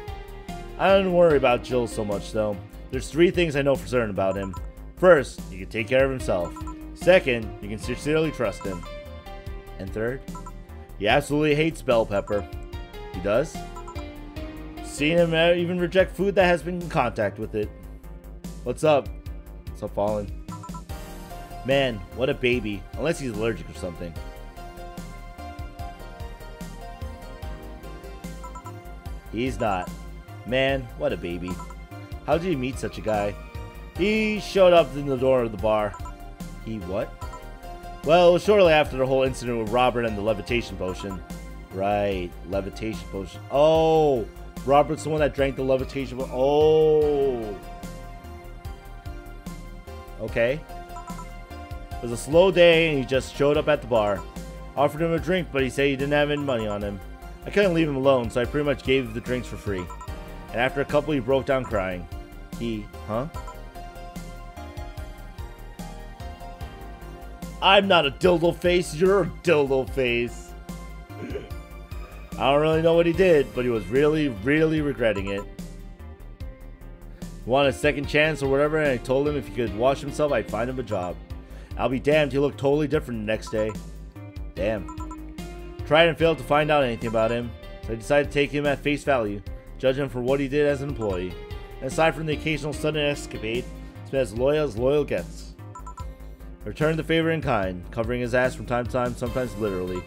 I don't worry about Jill so much though. There's 3 things I know for certain about him. First, he can take care of himself. Second, you can sincerely trust him. And third, he absolutely hates bell pepper. He does? Seen him even reject food that has been in contact with it. What's up? What's up, Fallen? Man, what a baby. Unless he's allergic or something. He's not. Man, what a baby. How did you meet such a guy? He showed up in the door of the bar. He what? Well, it was shortly after the whole incident with Robert and the levitation potion. Right, levitation potion. Oh, Robert's the one that drank the levitation potion. Oh. Okay. It was a slow day and he just showed up at the bar. Offered him a drink, but he said he didn't have any money on him. I couldn't leave him alone, so I pretty much gave the drinks for free. And after a couple, he broke down crying. Huh? I'm not a dildo face, you're a dildo face. I don't really know what he did, but he was really, really regretting it. He wanted a second chance or whatever, and I told him if he could wash himself, I'd find him a job. I'll be damned, he looked totally different the next day. Damn. Tried and failed to find out anything about him, so I decided to take him at face value, judge him for what he did as an employee. And aside from the occasional sudden escapade, he's been as loyal gets. I returned the favor in kind, covering his ass from time to time, sometimes literally.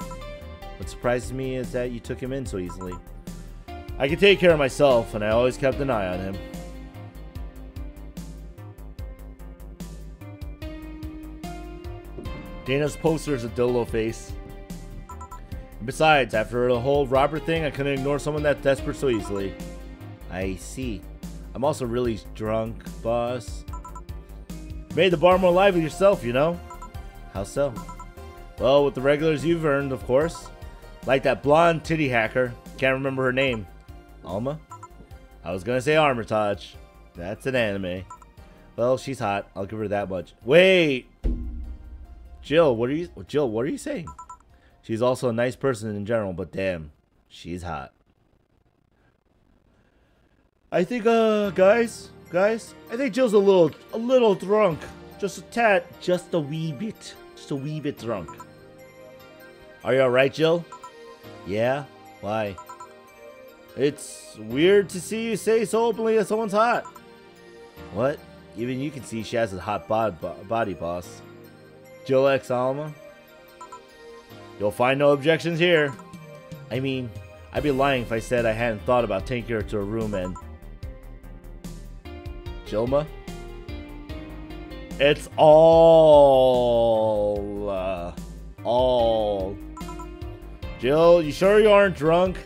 What surprises me is that you took him in so easily. I can take care of myself, and I always kept an eye on him. Dana's poster is a dildo face. And besides, after the whole Robert thing, I couldn't ignore someone that desperate so easily. I see. I'm also really drunk, boss. Made the bar more lively yourself, you know? How so? Well, with the regulars you've earned, of course. Like that blonde titty hacker. Can't remember her name. Alma? I was gonna say Armitage. That's an anime. Well, she's hot. I'll give her that much. Wait! Jill, what are you saying? She's also a nice person in general, but damn, she's hot. I think, guys, I think Jill's a little drunk. Just a tad, just a wee bit drunk. Are you alright, Jill? Yeah? Why? It's weird to see you say so openly that someone's hot. What? Even you can see she has a hot body, boss. Jill X Alma? You'll find no objections here. I mean, I'd be lying if I said I hadn't thought about taking her to a room and... Jilma? It's all... Jill, you sure you aren't drunk?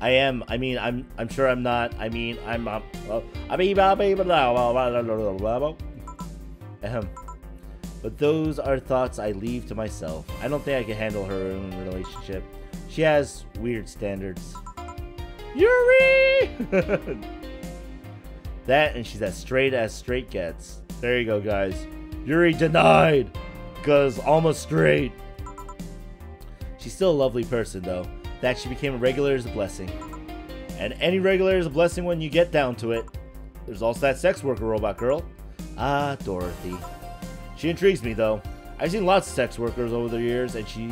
I am. I mean, I'm sure I'm not. I mean, But those are thoughts I leave to myself. I don't think I can handle her own relationship. She has weird standards. Yuri! That, and she's as straight gets. There you go, guys. Yuri denied! Because almost straight. She's still a lovely person, though. That she became a regular is a blessing. And any regular is a blessing when you get down to it. There's also that sex worker robot girl. Ah, Dorothy. She intrigues me, though. I've seen lots of sex workers over the years, and she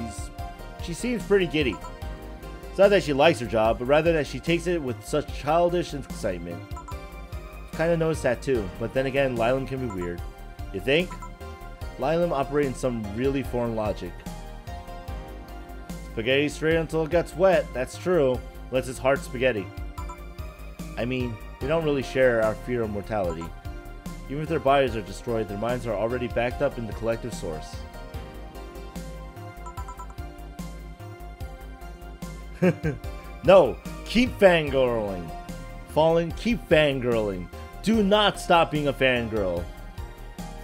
seems pretty giddy. It's not that she likes her job, but rather that she takes it with such childish excitement. I've kind of noticed that too, but then again, Lylum can be weird. You think? Lylum operates in some really foreign logic. Spaghetti straight until it gets wet, that's true, unless it's hard spaghetti. I mean, they don't really share our fear of mortality. Even if their bodies are destroyed, their minds are already backed up in the collective source. No, keep fangirling. Fallen, keep fangirling. Do not stop being a fangirl.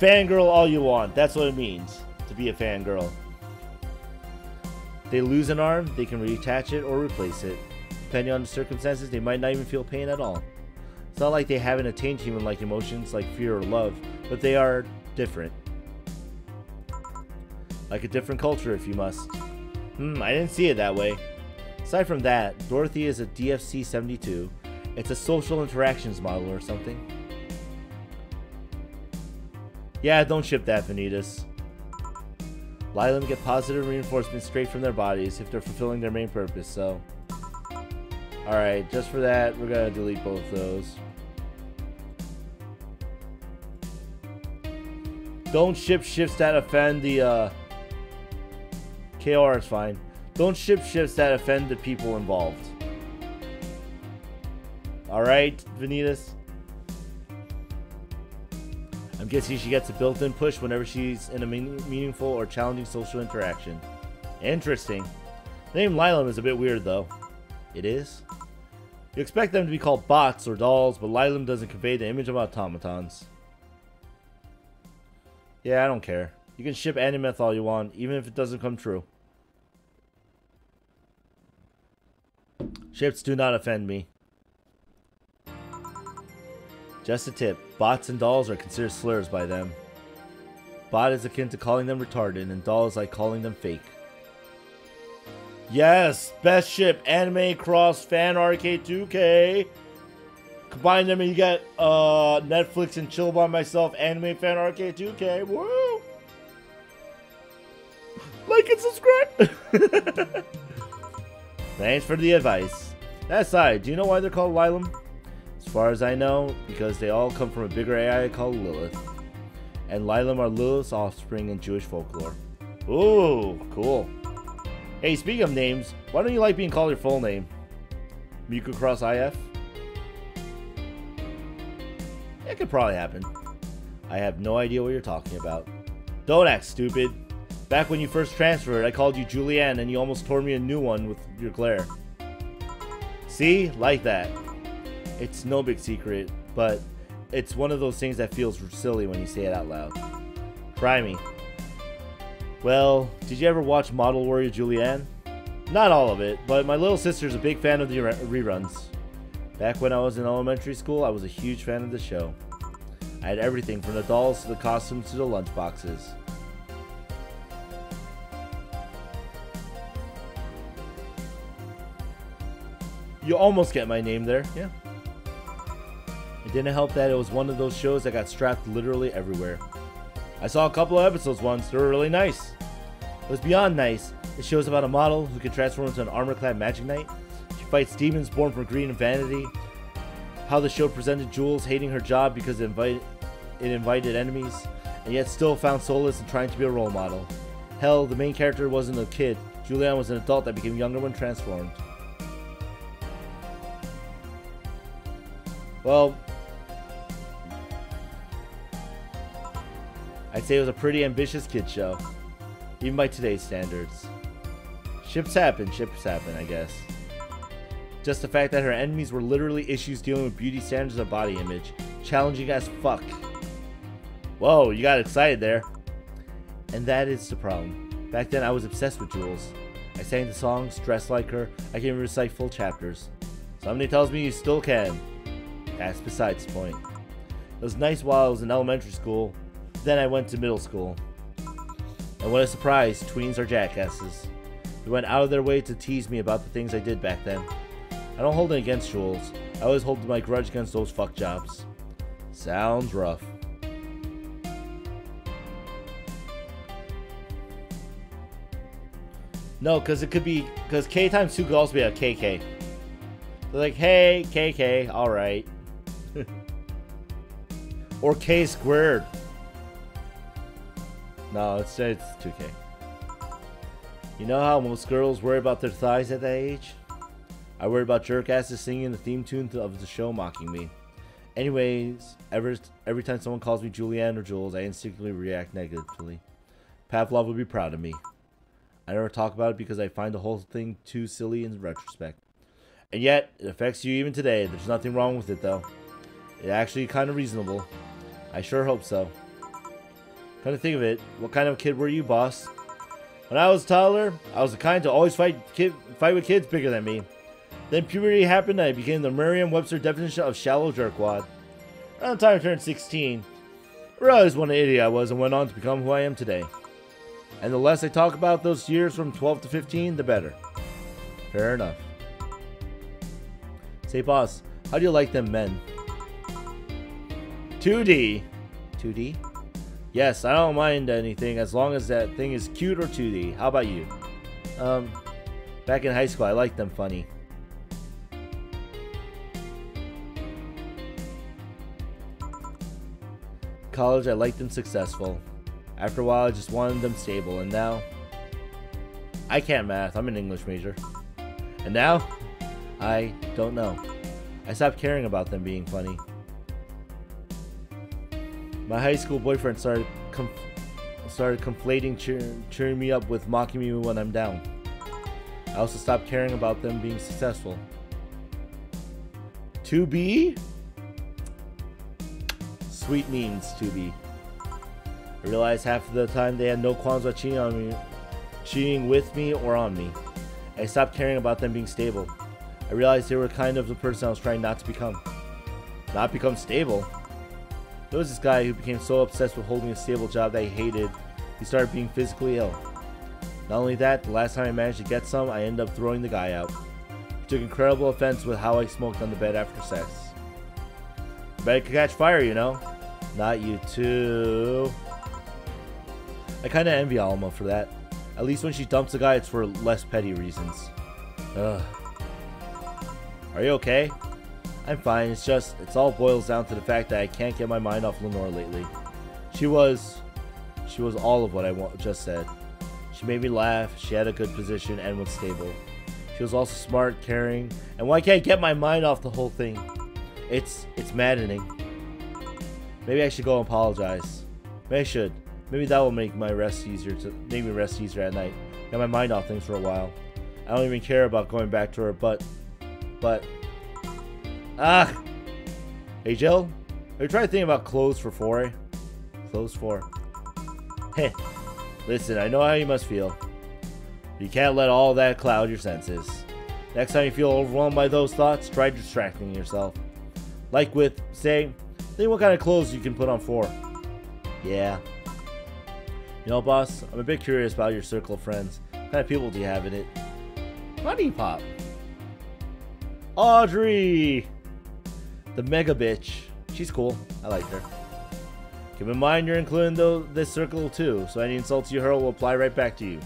Fangirl all you want, that's what it means to be a fangirl. They lose an arm, they can reattach it or replace it. Depending on the circumstances, they might not even feel pain at all. It's not like they haven't attained human-like emotions like fear or love, but they are different. Like a different culture, if you must. I didn't see it that way. Aside from that, Dorothy is a DFC-72. It's a social interactions model or something. Yeah, don't ship that, Vanitas. Lylum get positive reinforcement straight from their bodies if they're fulfilling their main purpose, so... Alright, just for that, we're gonna delete both those. Don't ship ships that offend the, KR is fine. Don't ship ships that offend the people involved. Alright, Vanitas. I'm guessing she gets a built-in push whenever she's in a meaningful or challenging social interaction. Interesting. The name Lylum is a bit weird, though. It is? You expect them to be called bots or dolls, but Lylum doesn't convey the image of automatons. Yeah, I don't care. You can ship Animeth all you want, even if it doesn't come true. Ships do not offend me. Just a tip, bots and dolls are considered slurs by them. Bot is akin to calling them retarded, and doll is like calling them fake. Yes! Best ship, animefanrk2k. Combine them and you get Netflix and chill by myself, animefanrk2k. Woo! Like and subscribe! Thanks for the advice. That aside, do you know why they're called Lylum? As far as I know, because they all come from a bigger AI called Lilith. And Lylum are Lilith's offspring in Jewish folklore. Ooh, cool. Hey, speaking of names, why don't you like being called your full name? Miku Cross IF? It could probably happen. I have no idea what you're talking about. Don't act stupid. Back when you first transferred, I called you Julianne and you almost tore me a new one with your glare. See? Like that. It's no big secret, but it's one of those things that feels silly when you say it out loud. Try me. Well, did you ever watch Model Warrior Julianne? Not all of it, but my little sister's a big fan of the reruns. Back when I was in elementary school, I was a huge fan of the show. I had everything from the dolls to the costumes to the lunchboxes. You almost get my name there, yeah. It didn't help that it was one of those shows that got strapped literally everywhere. I saw a couple of episodes once, they were really nice. It was beyond nice. It shows about a model who can transform into an armor-clad magic knight. She fights demons born from greed and vanity. How the show presented Jules hating her job because it invited enemies, and yet still found solace in trying to be a role model. Hell, the main character wasn't a kid. Julianne was an adult that became younger when transformed. Well, I'd say it was a pretty ambitious kid show, even by today's standards. Ships happen, I guess. Just the fact that her enemies were literally issues dealing with beauty standards of body image. Challenging as fuck. Whoa, you got excited there. And that is the problem. Back then I was obsessed with Jules. I sang the songs, dressed like her, I can recite full chapters. Somebody tells me you still can. That's besides the point. It was nice while I was in elementary school, then I went to middle school. And what a surprise, tweens are jackasses. They went out of their way to tease me about the things I did back then. I don't hold it against Jules. I always hold my grudge against those fuck jobs. Sounds rough. No, because it could be, because K times 2 could also be a KK. They're like, hey, KK, alright. Or K squared. No, it's 2K. You know how most girls worry about their thighs at that age? I worry about jerk asses singing the theme tune of the show mocking me. Anyways, every time someone calls me Julianne or Jules, I instinctively react negatively. Pavlov would be proud of me. I never talk about it because I find the whole thing too silly in retrospect. And yet, it affects you even today. There's nothing wrong with it though. It's actually kind of reasonable. I sure hope so. Come to think of it, what kind of kid were you, boss? When I was a toddler, I was the kind to always fight with kids bigger than me. Then puberty happened and I became the Merriam-Webster definition of shallow jerkwad. Around the time I turned 16, I realized what an idiot I was and went on to become who I am today. And the less I talk about those years from 12 to 15, the better. Fair enough. Say, boss, how do you like them men? 2D. 2D? Yes, I don't mind anything as long as that thing is cute or 2D. How about you? Back in high school, I liked them funny. College, I liked them successful. After a while, I just wanted them stable, and now... I can't math, I'm an English major. And now, I don't know. I stopped caring about them being funny. My high school boyfriend started conflating cheering me up with mocking me when I'm down. I also stopped caring about them being successful. 2B? Sweet means 2B. I realized half of the time they had no qualms about cheating with me or on me. I stopped caring about them being stable. I realized they were kind of the person I was trying not to become. Not become stable? There was this guy who became so obsessed with holding a stable job that he hated, he started being physically ill. Not only that, the last time I managed to get some, I ended up throwing the guy out. He took incredible offense with how I smoked on the bed after sex. The bed could catch fire, you know? Not you too. I kinda envy Alma for that. At least when she dumps a guy, it's for less petty reasons. Ugh. Are you okay? I'm fine, it's all boils down to the fact that I can't get my mind off Lenore lately. She was all of what I just said. She made me laugh, she had a good position and was stable. She was also smart, caring, and I can't get my mind off the whole thing. It's maddening. Maybe I should go and apologize. Maybe I should. Maybe that will make me rest easier at night. Get my mind off things for a while. I don't even care about going back to her, but hey Jill, have you tried thinking about clothes for 4? Clothes for? Heh. Listen, I know how you must feel. You can't let all that cloud your senses. Next time you feel overwhelmed by those thoughts, try distracting yourself. Like with, say, think what kind of clothes you can put on 4. Yeah. You know, boss, I'm a bit curious about your circle of friends. What kind of people do you have in it? Honey Pop. Audrey! The mega bitch. She's cool. I like her. Keep in mind you're including this circle too, so any insults you hurl will apply right back to you.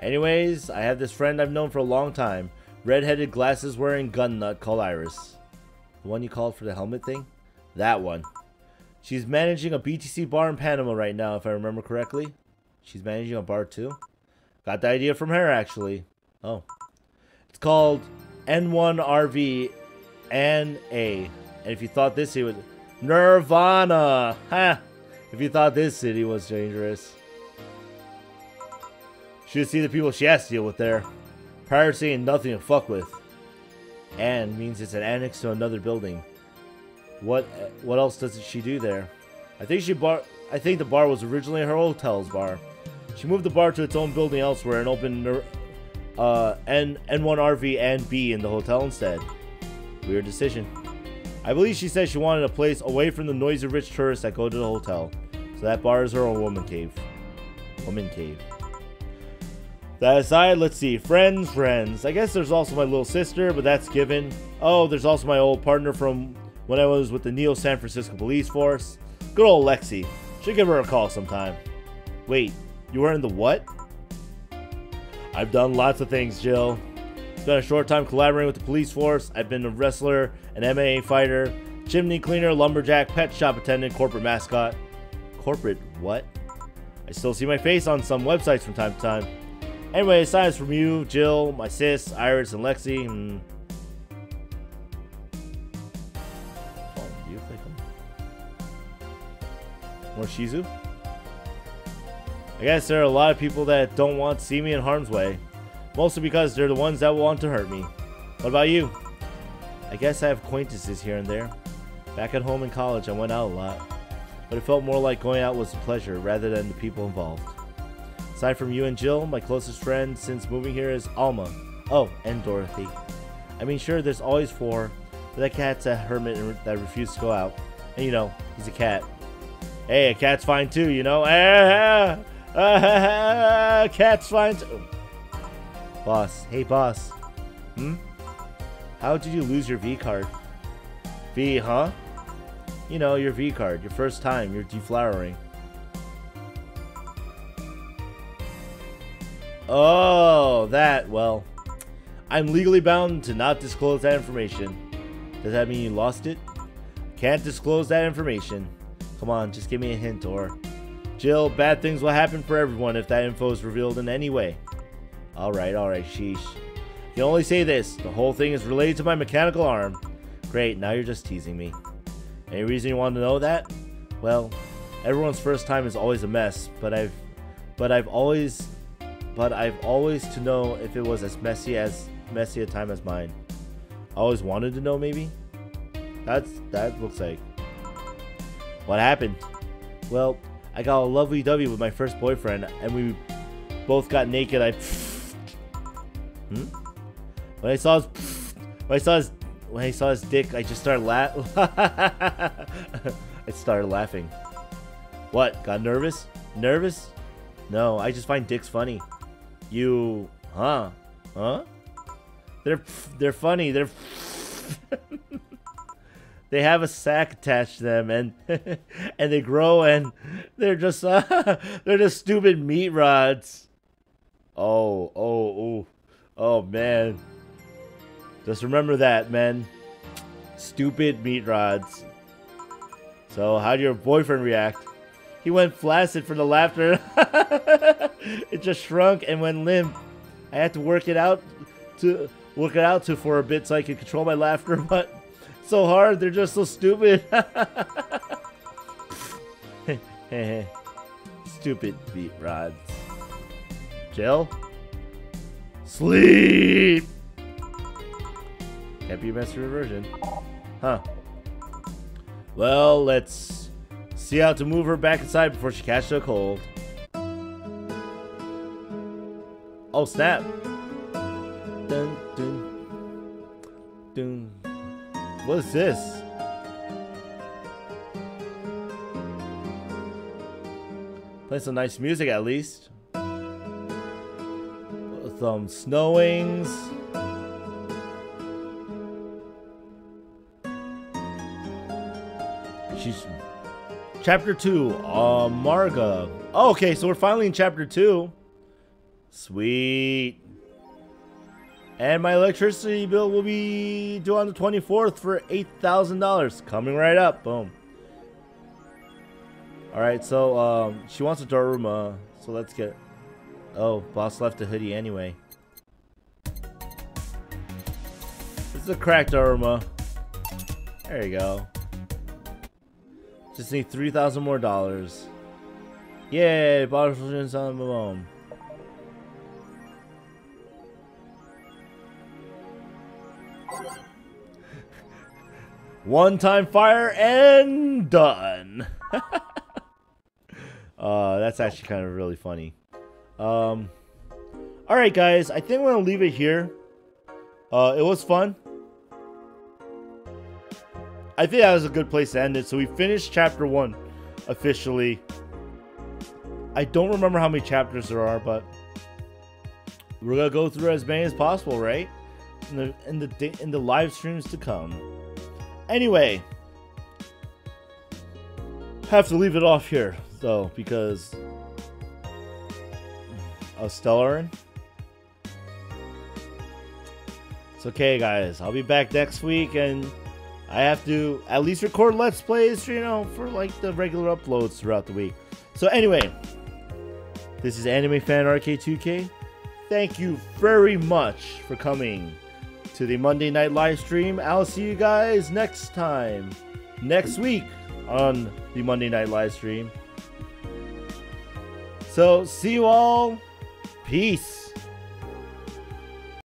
Anyways, I have this friend I've known for a long time. Red-headed, glasses-wearing gun nut called Iris. The one you called for the helmet thing? That one. She's managing a BTC bar in Panama right now, if I remember correctly. She's managing a bar too? Got the idea from her, actually. Oh. It's called N1RV and A. And if you thought this city was... Nirvana! Ha! If you thought this city was dangerous. Should see the people she has to deal with there. Piracy ain't nothing to fuck with. And means it's an annex to another building. What else does she do there? I think the bar was originally her hotel's bar. She moved the bar to its own building elsewhere and opened N1RV and B in the hotel instead. Weird decision. I believe she said she wanted a place away from the noisy rich tourists that go to the hotel. So that bar is her own woman cave. Woman cave. That aside, let's see. Friends. I guess there's also my little sister, but that's given. Oh, there's also my old partner from when I was with the Neo San Francisco Police Force. Good old Lexi. Should give her a call sometime. Wait, you were in the what? I've done lots of things, Jill. Spent a short time collaborating with the police force. I've been a wrestler, an MMA fighter, chimney cleaner, lumberjack, pet shop attendant, corporate mascot. Corporate what? I still see my face on some websites from time to time. Anyway, aside from you, Jill, my sis, Iris, and Lexi, More Shizu? I guess there are a lot of people that don't want to see me in harm's way. Mostly because they're the ones that want to hurt me. What about you? I guess I have acquaintances here and there. Back at home in college, I went out a lot. But it felt more like going out was a pleasure rather than the people involved. Aside from you and Jill, my closest friend since moving here is Alma. Oh, and Dorothy. I mean, sure, there's always 4, but that cat's a hermit that refused to go out. And you know, he's a cat. Hey, a cat's fine too, you know? Cat's fine too. Boss. Hey, boss. How did you lose your V card? V, huh? You know, your V card, your first time, you're deflowering. Oh, that, well, I'm legally bound to not disclose that information. Does that mean you lost it? Can't disclose that information. Come on, just give me a hint, or Jill, bad things will happen for everyone if that info is revealed in any way. Alright, sheesh. You can only say this, the whole thing is related to my mechanical arm. Great, now you're just teasing me. Any reason you want to know that? Well, everyone's first time is always a mess, but I've always to know if it was as messy a time as mine. I always wanted to know, maybe? That looks like. What happened? Well, I got a lovely W with my first boyfriend, and we both got naked. When I saw his dick, I just started I started laughing. What? Got nervous? Nervous? No, I just find dicks funny. You, huh? They're funny. They have a sack attached to them, and and they grow, and they're just stupid meat rods. Oh man. Just remember that, man. Stupid meat rods. So, how'd your boyfriend react? He went flaccid from the laughter. It just shrunk and went limp. I had to work it out for a bit so I could control my laughter, but so hard, they're just so stupid. Stupid meat rods. Jill? Sleep! Can't be a master reversion. Huh. Well, let's see how to move her back inside before she catches a cold. Oh, snap. Dun, dun, dun. What is this? Play some nice music at least. Some snowings. She's chapter 2. Marga. Oh, okay, so we're finally in chapter 2. Sweet. And my electricity bill will be due on the 24th for $8,000. Coming right up. Boom. Alright, so she wants a Daruma. So let's get. Oh, boss left a hoodie anyway. This is a cracked Daruma. There you go. Just need $3,000 more dollars. Yay, bottles on the home. One-time fire and done. That's actually kind of really funny. Alright guys, I think we're gonna leave it here. It was fun. I think that was a good place to end it. So we finished chapter 1 officially. I don't remember how many chapters there are, but we're gonna go through as many as possible, right? In the live streams to come. Anyway, have to leave it off here though because of Stellarin. It's okay, guys. I'll be back next week, and I have to at least record Let's Plays, you know, for like the regular uploads throughout the week. So anyway, this is animefanrk2k. Thank you very much for coming to the Monday Night Livestream. I'll see you guys next week on the Monday Night Livestream. So see you all. Peace.